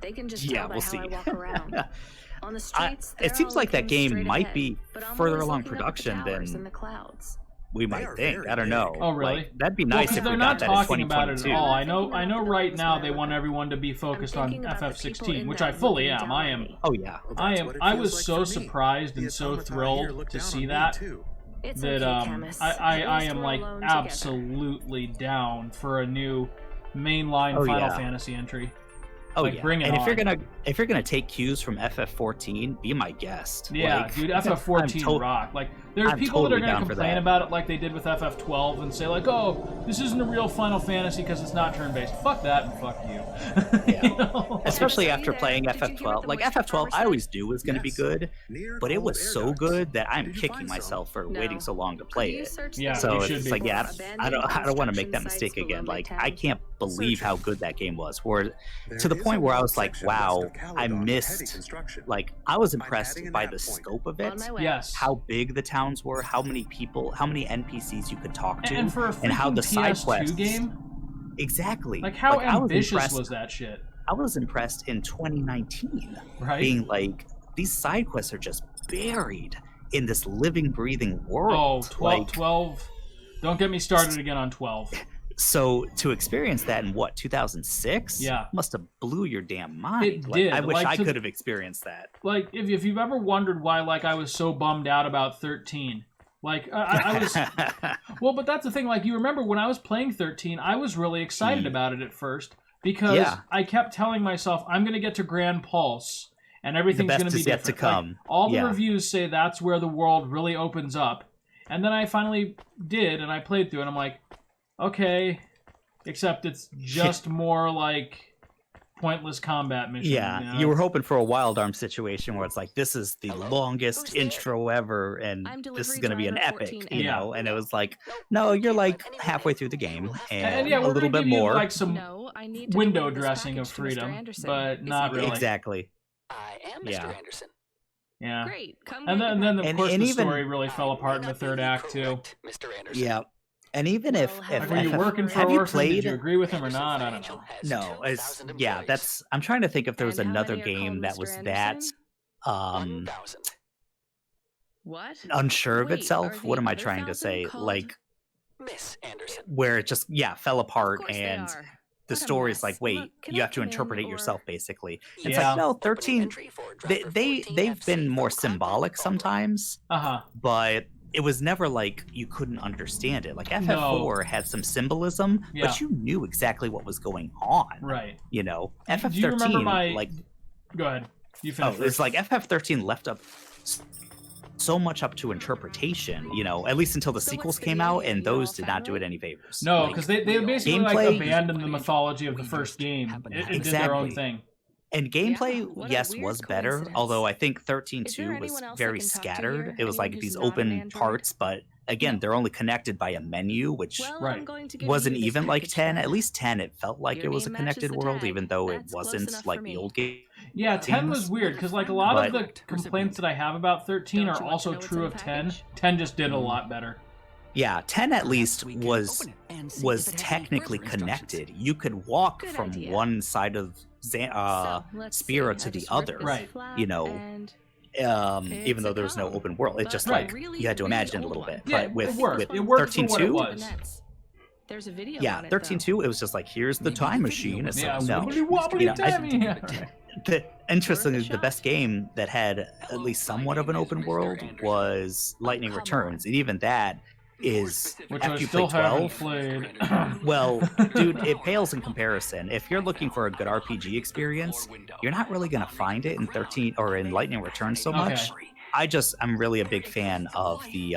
S3: They can just
S2: Yeah,
S3: tell by
S2: we'll
S3: how
S2: see.
S3: I walk around. On the streets,
S2: It seems like that game might be further along
S3: In
S2: production
S3: the
S2: than
S3: clouds.
S2: we
S5: They
S2: might
S5: are
S2: think.
S5: very
S2: I don't know.
S5: big.
S1: Oh, really?
S2: Like, that'd be
S1: Well,
S2: nice
S1: 'cause
S2: if
S1: they're
S2: we
S1: not
S2: got that in
S1: talking about it at
S2: 2022.
S1: all. I know
S3: Thinking
S1: right
S3: about
S1: now
S3: the
S1: they want
S3: developers
S1: everyone to be focused on
S3: thinking about the people
S1: FF16,
S3: in
S1: which
S3: that
S1: I fully
S3: living
S1: am. I am.
S3: down
S2: Oh yeah.
S5: Well,
S1: I
S5: that's
S1: am.
S5: what it
S1: I
S5: feels
S1: was
S5: like
S1: so
S5: for me.
S1: surprised
S5: The
S1: and so
S5: automata here
S1: thrilled
S5: look
S1: to
S5: down
S1: see
S5: on me,
S1: that
S5: too.
S3: It's
S1: that
S3: okay, Camus.
S1: I
S3: At least
S1: am
S3: we're
S1: like
S3: alone together.
S1: absolutely down for a new mainline
S2: Oh,
S1: Final
S2: yeah.
S1: Fantasy entry.
S2: Oh
S1: Like,
S2: yeah.
S1: bring it
S2: and
S1: on.
S2: if you're gonna take cues from FF14, be my guest.
S1: Yeah,
S2: Like,
S1: dude, FF14 rock. Like, there's
S2: I'm
S1: people
S2: totally
S1: that are
S2: down
S1: gonna
S2: for
S1: complain
S2: that.
S1: about it like they did with FF12 and say like, "Oh, this isn't a real Final Fantasy because it's not turn-based." Fuck that and fuck you.
S2: Yeah.
S1: You know?
S2: Especially
S3: Yeah,
S2: after
S3: but
S2: playing
S3: did you hear what
S2: FF12.
S3: the
S2: Like
S3: Witcher
S2: FF12, I
S3: said?
S2: always knew was gonna be
S5: Yes.
S2: good,
S5: Near
S2: but it
S5: cold
S2: was
S5: air
S2: so
S5: ducts.
S2: good that I'm
S5: Did you
S2: kicking
S5: find some?
S2: myself for
S3: No.
S2: waiting so long to play
S3: Could you
S2: it.
S3: search
S1: Yeah,
S3: the
S2: So
S1: you
S2: it's
S1: should be.
S2: like, yeah, I don't want to make that
S3: construction
S2: mistake
S3: sites
S2: again.
S3: below
S2: Like,
S3: Midtown.
S2: I can't believe how
S5: Searching.
S2: good that game was. Where
S5: There
S2: to the
S5: is
S2: point
S5: a
S2: where I
S5: wide
S2: was like,
S5: section west
S2: wow,
S5: of Caledon
S2: I
S5: for heavy
S2: missed.
S5: construction.
S2: Like, I was
S5: I'm
S2: impressed
S5: adding an
S2: by
S5: app
S2: the
S5: point.
S2: scope of
S3: On
S2: it,
S3: my way.
S1: Yes.
S2: how big the towns were, how many people, how many NPCs you could talk to,
S1: And for a
S2: and how
S1: freaking
S2: the side
S1: PS2
S2: quests.
S1: game,
S2: Exactly.
S1: like how
S2: I was
S1: ambitious
S2: impressed-
S1: was that shit,
S2: I was impressed in 2019,
S1: right?
S2: being like, these side quests are just buried in this living, breathing
S1: Oh,
S2: world.
S1: 12,
S2: Like,
S1: 12. Don't get me started again on 12.
S2: so to experience that in what 2006,
S1: Yeah.
S2: must have blew your damn mind.
S1: It
S2: Like,
S1: did.
S2: I wish
S1: Like,
S2: I
S1: to
S2: could have experienced that.
S1: Like, if you've ever wondered why, like, I was so bummed out about 13. Like, I was... Well, but that's the thing. Like, you remember when I was playing 13, I was really excited about it at first because
S2: Yeah.
S1: I kept telling myself, I'm going to get to Grand Pulse and everything's
S2: best
S1: going to be
S2: is yet
S1: different.
S2: to come.
S1: Like, all the
S2: Yeah.
S1: reviews say that's where the world really opens up. And then I finally did, and I played through it, and I'm like, okay, except it's just more like pointless combat missions.
S2: Yeah,
S1: know?
S2: you were hoping for a Wild Arm situation where it's like, this is the longest
S3: Who's there?
S2: intro ever, and
S3: I'm
S2: this is
S3: delivery
S2: going to be an
S3: driver
S2: epic,
S3: 14A.
S2: you know? And it was like, no, you're like halfway through the game, and
S1: yeah,
S2: a
S1: we're
S2: little
S1: gonna
S2: bit
S1: give you
S2: more.
S1: like some
S3: No, I need to
S1: window
S3: deliver this
S1: dressing of
S3: package to Mr.
S1: freedom,
S3: Anderson.
S1: but
S3: Is
S1: not
S3: he
S1: really.
S3: there?
S2: Exactly.
S7: I am Mr.
S2: Yeah.
S7: Anderson.
S1: Yeah.
S3: Great. Come
S1: And
S3: get
S1: then
S3: your
S1: of
S2: And-
S1: course
S2: and
S1: the
S2: even-
S1: story really fell apart in the third act too.
S7: Correct, Mr. Anderson.
S2: Yeah. And even if,
S3: Well,
S1: Like,
S3: have
S1: were you
S3: FF
S1: working for
S2: have you
S1: Orphan?
S2: played?
S1: Did you agree with him or not? I don't know.
S2: No, it's yeah. I'm trying to think if there was
S3: And how
S2: another
S3: many are called
S2: game that
S3: Mr.
S2: was
S3: Anderson?
S2: that
S7: 1,000.
S3: What?
S2: unsure of
S3: Wait,
S2: itself.
S3: are
S2: What
S3: the
S2: am I
S3: other
S2: trying to
S3: 1,000
S2: say?
S3: called-
S2: Like
S7: Miss Anderson.
S2: where it just fell
S3: Of
S2: apart
S3: course they
S2: and
S3: are.
S2: the
S3: What a
S2: story's
S3: mess.
S2: like, wait,
S3: Look, can
S2: you
S3: I
S2: have to
S3: come
S2: interpret
S3: in,
S2: it
S3: or-
S2: yourself, basically. It's
S1: Yeah.
S2: like, no,
S7: Opening
S2: 13.
S7: entry for
S2: They
S7: driver
S2: they've
S7: 14FC
S2: been more
S7: for
S2: symbolic
S7: Cloudpunk.
S2: sometimes,
S1: Uh-huh.
S2: but it was never like you couldn't understand it. Like
S1: No.
S2: FF4 had some symbolism,
S1: Yeah.
S2: but you knew exactly what was going on.
S1: Right.
S2: You know,
S1: Do
S2: FF13
S1: you remember my
S2: like
S1: Go ahead. You
S2: oh,
S1: finish
S2: it's
S1: first.
S2: like FF13 left up so much up to interpretation. You know, at least until the
S3: So
S2: sequels
S3: what's the
S2: came
S3: deal
S2: out,
S3: here?
S2: and
S3: You all
S2: those did not do
S3: family?
S2: it any favors.
S1: No,
S2: Like,
S1: because they basically like
S2: gameplay-
S1: abandoned the mythology of the first game. It did their own
S2: Exactly.
S1: thing.
S2: and gameplay,
S3: Yeah, what a
S2: yes,
S3: weird
S2: was better.
S3: coincidence.
S2: Although I think
S3: Is there
S2: 13.2 was
S3: anyone else I
S2: very
S3: can talk to
S2: scattered.
S3: here?
S2: It was
S3: Anyone
S2: like
S3: who's
S2: these
S3: not an
S2: open
S3: android?
S2: parts, but again,
S3: No.
S2: they're only connected by a menu, which
S3: Well,
S1: Right.
S3: I'm going to give
S2: wasn't
S3: you this
S2: even like
S3: package
S2: 10.
S3: then.
S2: At least 10, it felt like
S3: Your
S2: it was a
S3: name
S2: connected
S3: matches the
S2: world,
S3: tag.
S2: even though it
S3: That's close
S2: wasn't
S3: enough
S2: like
S3: for
S2: the
S3: me.
S2: old game.
S1: Yeah, 10 was
S2: games.
S1: weird because like a lot of the
S2: But-
S1: complaints that I have about 13
S3: Don't
S1: are
S3: you want to
S1: also
S3: know what's
S1: true
S3: in
S1: of
S3: the
S1: 10.
S3: package?
S1: 10 just did a
S2: Mm.
S1: lot better.
S2: Yeah, 10 at least
S7: We can
S2: was
S7: open it and see
S2: was
S7: if it has any
S2: technically
S7: further instructions.
S2: connected. You could walk
S3: Good
S2: from
S3: idea.
S2: one side of
S3: So, let's
S2: Spira
S3: see.
S2: to
S3: I
S2: the
S3: just
S2: other,
S3: ripped this
S1: Right.
S3: flap
S2: you know,
S3: and
S2: even
S3: It's
S2: though
S3: a
S2: there was no
S3: cone,
S2: open world. It
S3: but
S2: just
S3: a
S2: like
S3: really,
S2: you had to
S3: really
S2: imagine it a
S3: old
S2: little bit.
S3: one.
S1: Yeah,
S2: But with
S1: it worked.
S2: with
S1: It worked for what it
S2: 13.2,
S1: was.
S3: There's a video
S2: yeah,
S3: on it,
S2: 13.2, it was just like, here's the
S7: Maybe
S2: time
S7: the video
S2: machine.
S7: was
S2: It's
S1: Yeah,
S2: like, no.
S1: wibbly wobbly
S2: You know, I-
S1: dammy. Yeah.
S2: Interestingly,
S3: Worth a
S2: the best
S3: shot.
S2: game that had at least somewhat of an open world was Lightning Returns, and even that is
S1: Which
S2: after
S1: I
S2: you
S1: still
S2: play
S1: haven't
S2: 12.
S1: played.
S2: Well, dude, it pales in comparison. If you're looking for a good RPG experience, you're not really gonna find it in 13 or in Lightning Returns so much.
S1: Okay.
S2: I'm really a big fan of the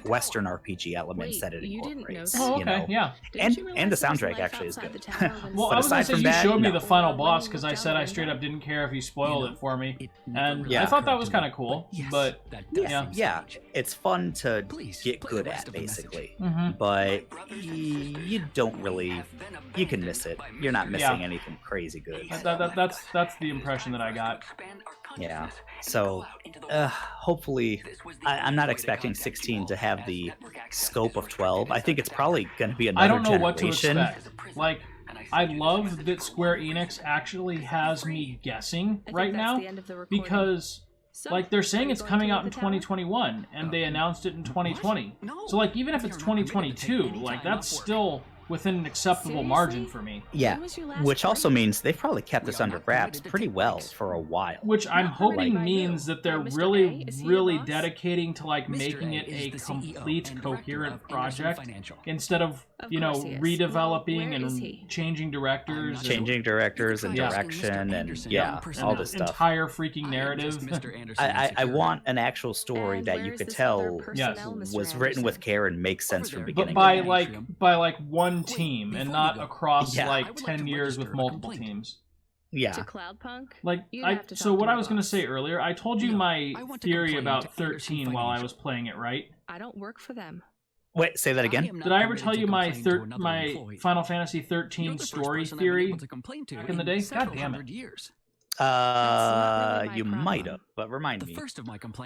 S2: Western RPG elements
S3: Wait,
S2: that it
S3: you didn't know
S2: incorporates.
S3: that?
S1: Oh,
S2: you
S1: okay,
S2: know.
S1: yeah.
S2: And the soundtrack actually is good.
S1: Well,
S2: But
S1: I was gonna
S2: aside
S1: say
S2: from
S1: you
S2: that,
S1: showed me
S2: no.
S1: the final boss
S3: When
S1: because
S3: you
S1: I
S3: look
S1: said
S3: down
S1: I
S3: the
S1: straight
S3: window.
S1: up didn't care if you spoiled it for me, and
S2: Yeah.
S1: I thought that was kind of cool.
S7: Yes,
S1: But
S7: that does
S1: yeah.
S7: seem
S2: Yeah,
S7: strange.
S2: it's fun to
S7: Please,
S2: get
S7: play
S2: good
S7: the rest
S2: at,
S7: of the message.
S2: basically.
S1: mhm.
S2: But you don't really, you can miss it. You're not missing
S1: Yeah.
S2: anything crazy good.
S1: That's the impression that I got.
S2: Yeah. So, hopefully, I'm not expecting 16 to have the scope of 12. I think it's probably going to be another
S1: I don't know what to
S2: generation.
S1: expect. Like, I love that Square Enix actually has me guessing right now, because like they're saying it's coming out in 2021 and they announced it in 2020. So like even if it's 2022, like that's still within an acceptable margin for me.
S2: Yeah, which also means they've probably kept this under wraps pretty well for a while.
S1: Which I'm hoping means that they're really, really dedicating to like making it a complete, coherent project instead of, you know, redeveloping and changing directors.
S2: Changing directors and direction and yeah, all this stuff.
S1: Entire freaking narrative.
S2: I want an actual story that you could tell was written with care and makes sense from beginning.
S1: But by like one team and not across like 10 years with multiple teams.
S2: Yeah.
S3: To Cloudpunk?
S1: Like so what I was gonna say earlier, I told you my theory about 13 while I was playing it, right?
S3: I don't work for them.
S2: Wait, say that again?
S1: Did I ever tell you my Final Fantasy 13 story theory back in the day? God damn it.
S2: You might have, but remind me.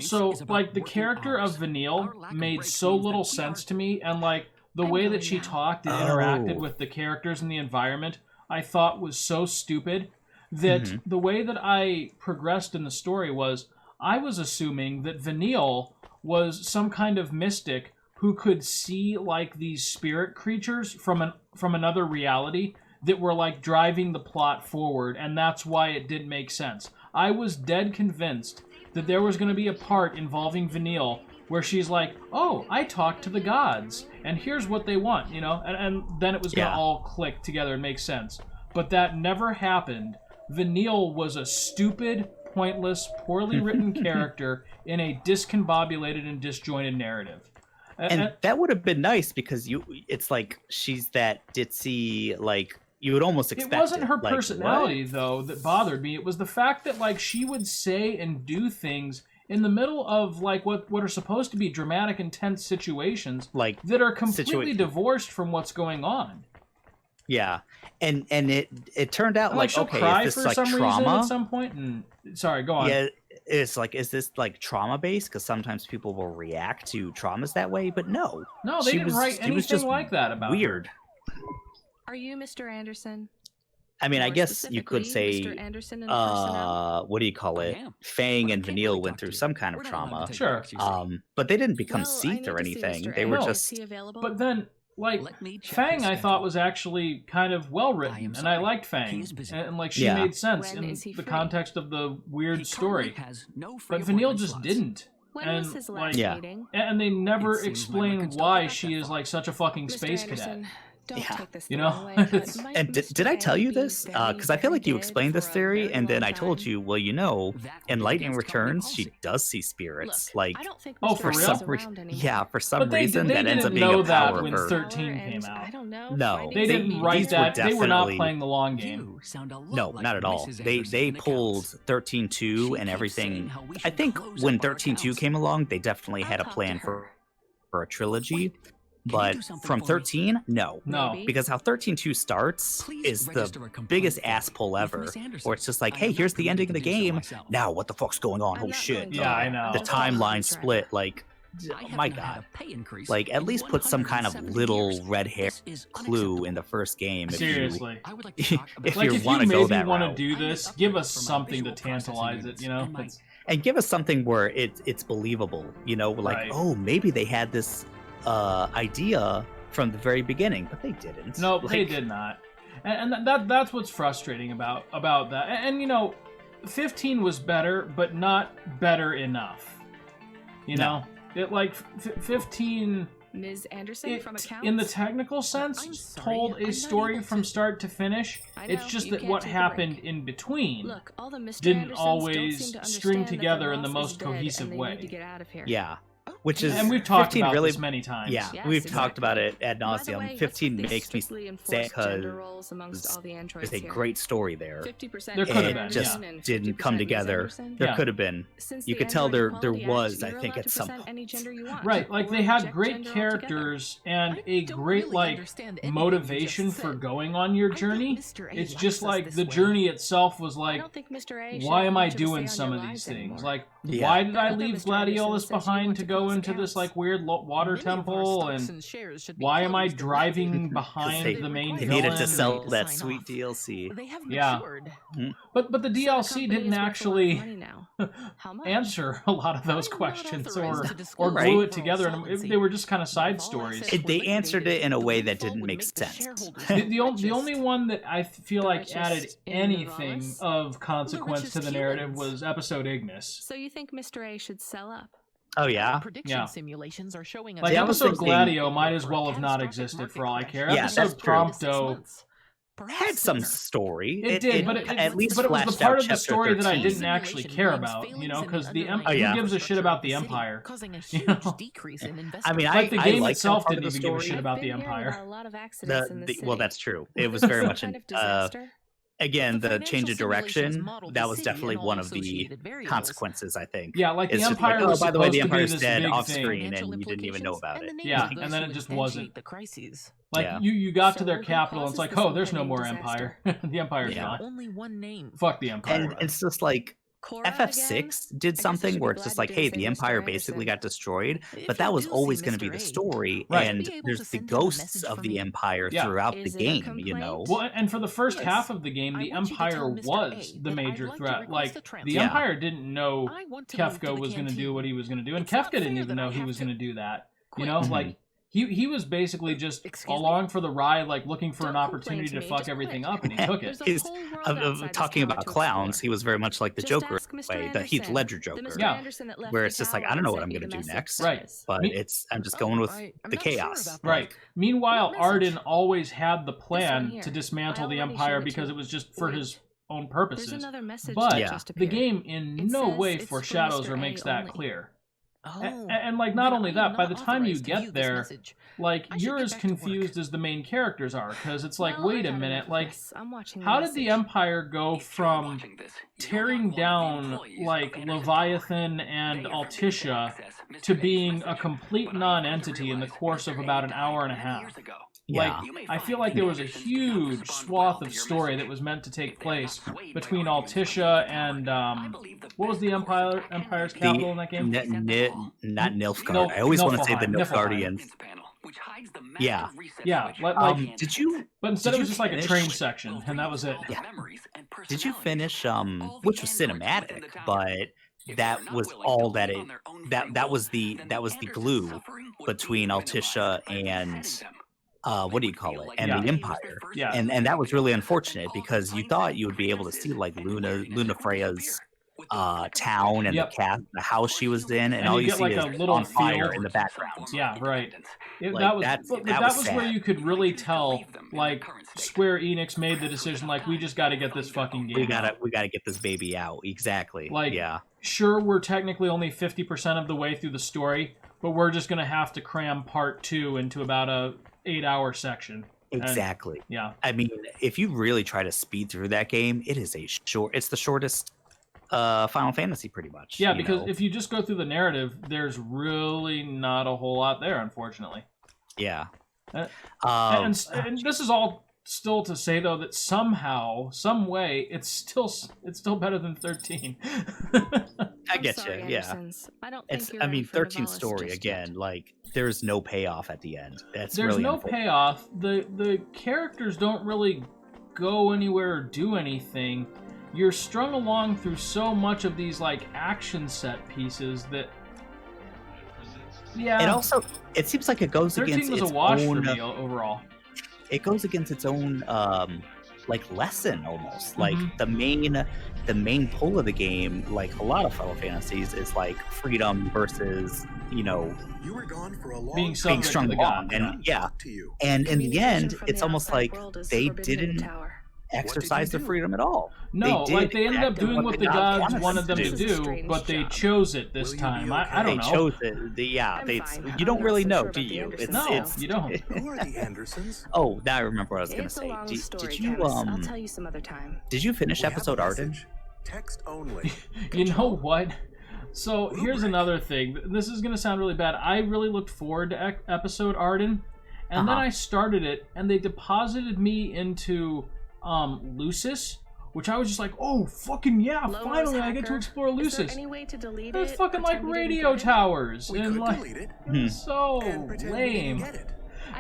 S1: So, like, the character of Vanille made so little sense to me, and, like, the way that she talked and interacted with the characters in the environment, I thought was so stupid that the way that I progressed in the story was, I was assuming that Vanille was some kind of mystic who could see, like, these spirit creatures from another reality that were, like, driving the plot forward, and that's why it didn't make sense. I was dead convinced that there was going to be a part involving Vanille where she's like, oh, I talked to the gods, and here's what they want, you know? And then it was going to all click together and make sense. But that never happened. Vanille was a stupid, pointless, poorly written character in a discombobulated and disjointed narrative.
S2: And that would have been nice because it's like she's that ditzy, like, you would almost expect it.
S1: It wasn't her
S2: like,
S1: personality,
S2: what?
S1: though, that bothered me. It was the fact that, like, she would say and do things in the middle of, like, what are supposed to be dramatic, intense situations,
S2: like,
S1: that are completely divorced from what's going on.
S2: Yeah, and it turned out
S1: and,
S2: like
S1: she'll
S2: okay,
S1: cry
S2: is this
S1: for
S2: like
S1: some
S2: trauma
S1: reason at some point? And sorry, go on.
S2: Yeah, it's like, is this like trauma based? Because sometimes people will react to traumas that way, but no,
S1: they didn't write anything like that about
S2: weird.
S1: Her.
S3: Are you Mr. Anderson?
S2: I mean,
S3: More
S2: I guess you could say,
S3: Mr. Anderson in personnel?
S2: what do you call it? Fang and Vanille went through some kind of trauma.
S1: Sure.
S2: But they didn't become Seath or anything. They were just.
S1: But then, like, Fang, I thought was actually kind of well written, and I liked Fang, and like she made sense in the context of the weird story. But Vanille just didn't.
S3: When was his last meeting?
S1: And they never explain why she is like such a fucking space cadet.
S3: Take this
S1: you know.
S2: And did I tell you this? Because I feel like you explained this theory, and then I told you, well, you know, in Lightning Returns, she does see spirits. Like,
S1: for
S2: some reason, for some reason that ends up being a power
S1: when
S2: of her.
S1: 13 came out.
S3: I don't know.
S2: No,
S1: they didn't write that. They were not playing the long game.
S2: No, not at all. They pulled 13.2 and everything. I think when 13.2 came along, they definitely had a plan for a trilogy. But from 13, no. Because how 13.2 starts is the biggest ass pull ever. Where it's just like, hey, here's the ending of the game. Now, what the fuck's going on? Oh, shit.
S1: Yeah, I know.
S2: The timeline split. Like, oh my god. Like, at least put some kind of little red hair clue in the first game.
S1: Seriously.
S2: If you want to go that route.
S1: Want to do this, give us something to tantalize it, you know?
S2: And give us something where it's believable, you know? Like, oh, maybe they had this idea from the very beginning, but they didn't.
S1: No, they did not, and that's what's frustrating about that. And you know, 15 was better, but not better enough. You know, it like 15.
S3: Ms. Anderson from accounts?
S1: In the technical sense, told a story from start to finish. It's just that what happened in between didn't always string together in the most cohesive way.
S2: Yeah. Which is,
S1: and we've talked about this many times.
S2: Yeah, we've talked about it ad nauseum. 15 makes me sad because there's a great story there.
S1: There could have been,
S2: it just didn't come together. There could have been. You could tell there was, I think, at some point.
S1: Right, like they had great characters and a great like motivation for going on your journey. It's just like the journey itself was like, why am I doing some of these things? Like, why did I leave Gladiolus behind to go into this like weird water temple, and why am I driving behind the main
S2: They
S1: villain?
S2: needed to sell that sweet DLC.
S1: Yeah, but the DLC didn't actually answer a lot of those questions or glue it together, and they were just kind of side stories.
S2: They answered it in a way that didn't make sense.
S1: The only one that I feel like added anything of consequence to the narrative was episode Ignis.
S3: So you think Mr. A should sell up?
S2: Oh yeah,
S1: yeah.
S8: Simulations are showing
S1: like episode Gladio might as well have not existed for all I care.
S2: Yeah,
S1: episode Prompto
S2: had some story.
S1: It did, but it was the part of the story that I didn't actually care about, you know, because the Empire. Who gives a shit about the Empire? You know?
S2: I mean,
S1: like the game itself didn't even give a shit about the Empire.
S2: Well, that's true. It was very much an again, the change of direction, that was definitely one of the consequences, I think.
S1: Yeah, like the Empire was
S2: by the way, the
S1: Empire's
S2: Empire's dead off
S1: thing.
S2: screen and you didn't even know about it.
S1: Yeah, and then it just wasn't. Like, you got to their capital and it's like, oh, there's no more Empire. The Empire's gone.
S8: Only one name.
S1: Fuck the Empire.
S2: And it's just like, FF6 did something where it's just like, hey, the Empire basically got destroyed, but that was always going to be the story, and there's the ghosts of the Empire throughout the game, you know?
S1: Well, and for the first half of the game, the Empire was the major threat. Like, the Empire didn't know Kefka was going to do what he was going to do, and Kefka didn't even know he was going to do that. You know, like... He was basically just along for the ride, like looking for an opportunity to fuck everything up, and he took it.
S2: Talking about clowns, he was very much like the Joker way, the Heath Ledger Joker.
S1: Yeah.
S2: Where it's just like, I don't know what I'm going to do next.
S1: Right.
S2: But I'm just going with the chaos.
S1: Right. Meanwhile, Arden always had the plan to dismantle the Empire because it was just for his own purposes. But the game in no way foreshadows or makes that clear. And like, not only that, by the time you get there, like, you're as confused as the main characters are, because it's like, wait a minute, like, how did the Empire go from tearing down, like, Leviathan and Altissia to being a complete non-entity in the course of about an hour and a half? Like, I feel like there was a huge swath of story that was meant to take place between Altissia and, what was the Empire's capital in that game?
S2: Not Nilfgaard. I always want to say the Nilfgaardians. Yeah.
S1: Yeah.
S2: Did you...
S1: But instead it was just like a train section, and that was it.
S2: Yeah. Did you finish, which was cinematic, but... that was all that that was the glue between Altissia and what do you call it? And the Empire.
S1: Yeah.
S2: And that was really unfortunate because you thought you would be able to see like Luna Freya's town and the house she was in, and all you see is on fire in the background.
S1: Yeah, right. That was where you could really tell, like, Square Enix made the decision, like, we just got to get this fucking game out.
S2: We gotta get this baby out. Exactly.
S1: Like, sure, we're technically only 50% of the way through the story, but we're just gonna have to cram part 2 into about a 8-hour section.
S2: Exactly.
S1: Yeah.
S2: I mean, if you really try to speed through that game, it's the shortest Final Fantasy, pretty much.
S1: Yeah, because if you just go through the narrative, there's really not a whole lot there, unfortunately.
S2: Yeah.
S1: And this is all still to say, though, that somehow, some way, it's still better than 13.
S2: I get you. Yeah. I mean, 13 story again. Like, there's no payoff at the end. There's really no
S1: payoff. The characters don't really go anywhere or do anything. You're strung along through so much of these, like, action set pieces that... Yeah.
S2: It seems like it goes against
S1: 13 was a wash for me overall.
S2: It goes against its own, like, lesson, almost. Like, the main pull of the game, like a lot of Final Fantasies, is, like, freedom versus, you were gone for a long being strung along. And, and in the end, it's almost like they didn't exercise their freedom at all.
S1: No, they ended up doing what the gods wanted them to do, but they chose it this time. I don't know.
S2: They chose it. You don't really know, do you?
S1: You don't.
S5: Who are the Andersons?
S2: Oh, now I remember what I was going to say. Did you
S3: I'll tell you some other time.
S2: Did you finish episode Arden?
S5: Text only.
S1: You know what? So here's another thing. This is going to sound really bad. I really looked forward to episode Arden, and then I started it, and they deposited me into Lucis, which I was just like, oh, fucking yeah,
S3: Lomo's
S1: finally I get to
S3: hacker.
S1: explore
S3: Is there
S1: Lucis.
S3: any way to delete
S1: There's
S3: it?
S1: fucking like
S3: Pretend we didn't
S1: radio
S3: get it?
S1: towers
S5: We
S1: and
S5: could
S1: like
S5: delete it
S1: it's so
S5: and pretend we
S1: lame.
S5: didn't get it.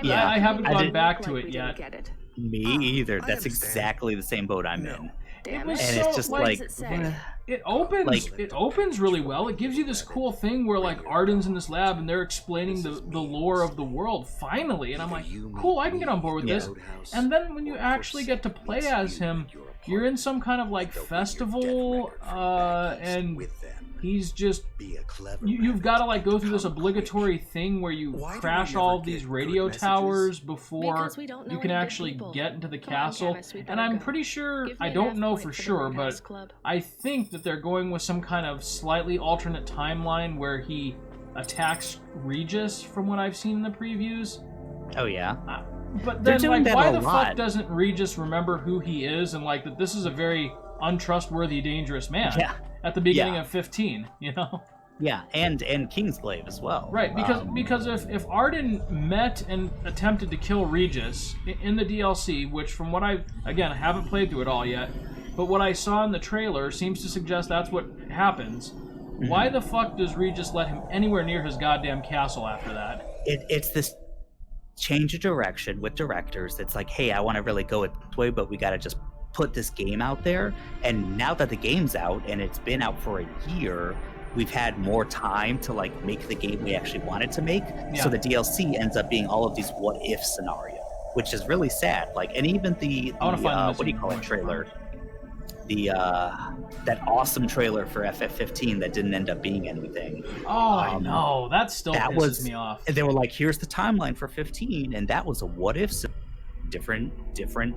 S2: Yeah,
S1: I haven't
S2: I
S1: gone
S2: didn't-
S1: back to
S3: Like
S1: it
S3: we
S1: yet.
S3: didn't get it.
S2: Me either.
S5: I
S2: That's
S5: understand.
S2: exactly the same boat I'm in.
S3: Damn
S1: was
S3: it.
S2: And
S1: so,
S2: it's just
S3: What
S2: like,
S3: does it say?
S1: It opens.
S2: Like-
S1: It opens really well. It gives you this cool thing where like Arden's in this lab and they're explaining the lore of the world finally, and I'm like, cool, I can get on board with this. And then when you actually get to play as him, you're in some kind of like festival, and he's just you've got to like go through this obligatory thing where you
S5: Why do we
S1: crash
S5: never
S1: all of
S5: get
S1: these
S5: good
S1: radio
S5: messages?
S1: towers before
S3: Because we don't know
S1: you can
S3: any good
S1: actually
S3: people.
S1: get into the
S3: Come on,
S1: castle.
S3: Camus, we
S1: And
S3: better
S1: I'm
S3: go.
S1: pretty sure,
S3: Give me
S1: I
S3: an
S1: don't
S3: F
S1: know
S3: point
S1: for
S3: the
S1: sure,
S3: Roadhouse
S1: but
S3: Club.
S1: I think that they're going with some kind of slightly alternate timeline where he attacks Regis from what I've seen in the previews.
S2: Oh yeah.
S1: But
S2: They're
S1: then,
S2: doing
S1: like,
S2: that
S1: why
S2: a
S1: the
S2: lot.
S1: fuck doesn't Regis remember who he is and, like, that this is a very untrustworthy, dangerous man
S2: Yeah.
S1: at the beginning
S2: Yeah.
S1: of 15, you know?
S2: Yeah, and Kingsglaive as well.
S1: Right, because if Arden met and attempted to kill Regis in the DLC, which from what I haven't played through it all yet, but what I saw in the trailer seems to suggest that's what happens. Why the fuck does Regis let him anywhere near his goddamn castle after that?
S2: It's this change of direction with directors. It's like, hey, I want to really go it this way, but we got to just put this game out there. And now that the game's out and it's been out for a year, we've had more time to like make the game we actually wanted to make.
S1: Yeah.
S2: So the DLC ends up being all of these what if scenarios, which is really sad. Like, and even the
S1: I wanna find the
S2: what do you call it, trailer? The that awesome trailer for FF15 that didn't end up being anything.
S1: Oh, I know. That still
S2: that
S1: pisses
S2: was
S1: me off.
S2: And they were like, here's the timeline for 15, and that was a what if different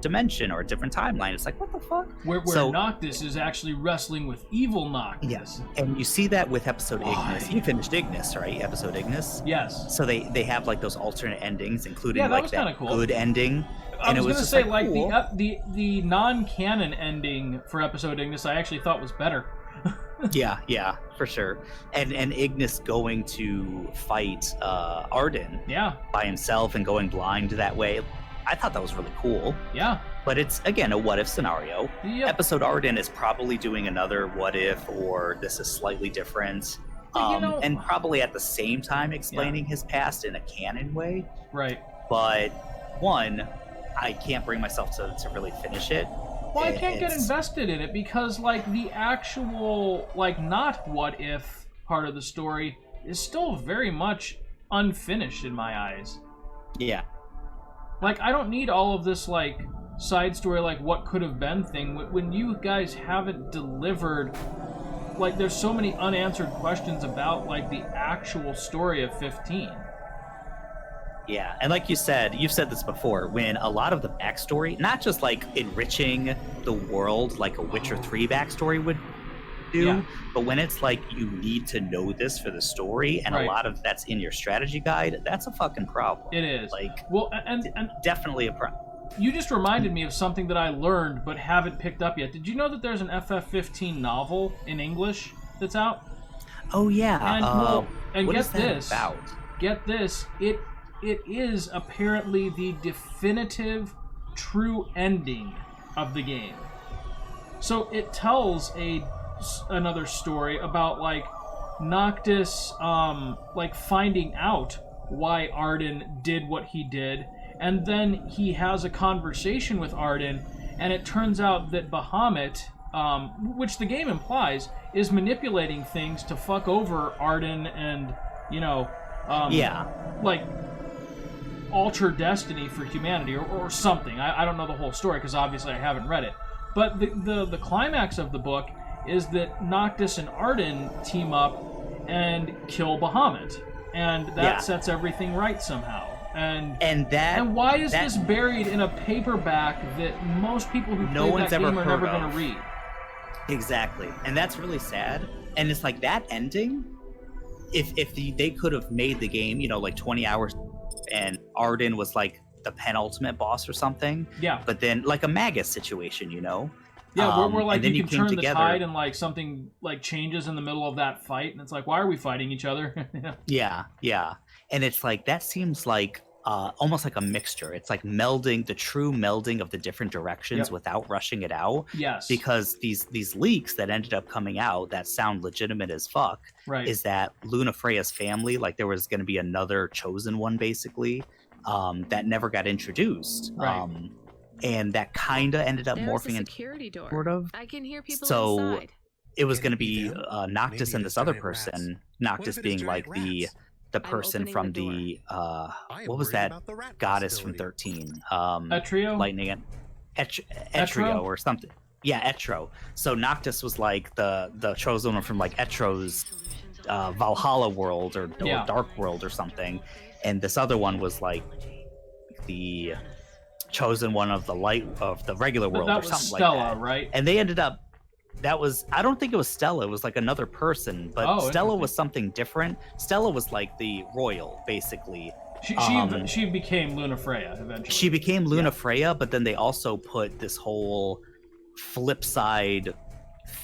S2: dimension or a different timeline. It's like, what the fuck?
S1: Where
S2: So-
S1: Noctis is actually wrestling with evil Noctis.
S2: Yes, and you see that with episode
S1: Why?
S2: Ignis. You finished Ignis, right? Episode Ignis.
S1: Yes.
S2: So they have like those alternate endings, including
S1: Yeah, that
S2: like
S1: was
S2: that
S1: kinda cool.
S2: good ending.
S1: I
S2: And
S1: was
S2: it was
S1: gonna
S2: just
S1: say,
S2: like, cool.
S1: the non-canon ending for episode Ignis, I actually thought was better.
S2: yeah, for sure. And Ignis going to fight Arden
S1: Yeah,
S2: by himself and going blind that way. I thought that was really cool.
S1: yeah.
S2: But it's again a what if scenario.
S1: Yep.
S2: Episode Arden is probably doing another what if, or this is slightly different.
S1: But, you know-
S2: And probably at the same time explaining his past in a canon way.
S1: Right.
S2: But one, I can't bring myself to really finish it.
S1: Well, I can't get
S2: It's-
S1: invested in it because, like, the actual, like, not what if part of the story is still very much unfinished in my eyes.
S2: Yeah.
S1: Like, I don't need all of this, like, side story, like, what could have been thing. When you guys haven't delivered, like, there's so many unanswered questions about, like, the actual story of 15.
S2: Yeah, and like you said, you've said this before, when a lot of the backstory, not just like enriching the world like a Witcher 3 backstory would do,
S1: Yeah.
S2: but when it's like you need to know this for the story, and
S1: Right.
S2: a lot of that's in your strategy guide, that's a fucking problem.
S1: It is.
S2: Like,
S1: Well, and
S2: definitely a problem.
S1: you just reminded me of something that I learned but haven't picked up yet. Did you know that there's an FF15 novel in English that's out?
S2: Oh yeah,
S1: And, well, and
S2: what
S1: get
S2: is that
S1: this.
S2: about?
S1: Get this. It is apparently the definitive true ending of the game. So it tells another story about like Noctis like finding out why Arden did what he did, and then he has a conversation with Arden, and it turns out that Bahamut, which the game implies, is manipulating things to fuck over Arden and, you know, like alter destiny for humanity or something. I don't know the whole story because obviously I haven't read it. But the climax of the book is that Noctis and Arden team up and kill Bahamut, and that sets everything right somehow. And why is this buried in a paperback that most people who
S2: No
S1: play
S2: one's
S1: that
S2: ever
S1: game are never
S2: heard
S1: going
S2: of.
S1: to read?
S2: Exactly, and that's really sad. And it's like that ending. If they could have made the game, you know, like 20 hours, and Arden was like the penultimate boss or something.
S1: Yeah.
S2: But then like a Magus situation, you know.
S1: Yeah, where like
S2: and then
S1: you can
S2: came
S1: turn the
S2: together.
S1: tide and like something like changes in the middle of that fight, and it's like, why are we fighting each other?
S2: Yeah. And it's like that seems like almost like a mixture. It's like melding, the true melding of the different directions without rushing it out.
S1: Yes.
S2: Because these leaks that ended up coming out that sound legitimate as fuck is that Luna Freya's family, like there was going to be another chosen one basically, that never got introduced.
S1: Right.
S2: And that kind of ended up
S3: There's
S2: morphing
S3: a
S2: into
S3: security door.
S2: sort of.
S3: I can hear people
S2: So
S3: inside.
S2: it was going to be Noctis and this other person. Noctis being like the person from the what was that goddess from 13?
S1: Etrio?
S2: Lightning and Etrio or something. Yeah, Etro. So Noctis was like the chosen one from like Etro's Valhalla world or Dark World or something, and this other one was like the chosen one of the regular world or something
S1: Stella,
S2: like that.
S1: Right?
S2: And they ended up. I don't think it was Stella. It was like another person, but Stella was something different. Stella was like the royal, basically.
S1: She became Luna Freya eventually.
S2: She became Luna Freya, but then they also put this whole flip side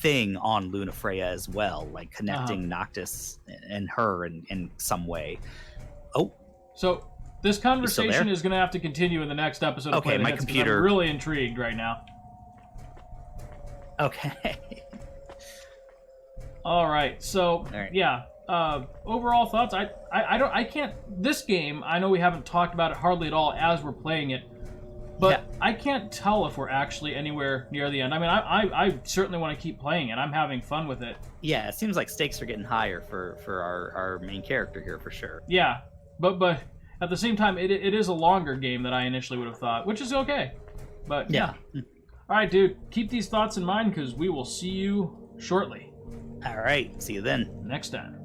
S2: thing on Luna Freya as well, like connecting Noctis and her in some way. Oh.
S1: So this conversation is going to have to continue in the next episode.
S2: Okay, my computer.
S1: I'm really intrigued right now.
S2: Okay.
S1: All right. So overall thoughts. I can't. This game, I know we haven't talked about it hardly at all as we're playing it, but I can't tell if we're actually anywhere near the end. I mean, I certainly want to keep playing it. I'm having fun with it.
S2: Yeah, it seems like stakes are getting higher for our main character here for sure.
S1: Yeah, but at the same time, it is a longer game than I initially would have thought, which is okay. But yeah. All right, dude. Keep these thoughts in mind because we will see you shortly.
S2: All right. See you then.
S1: Next time.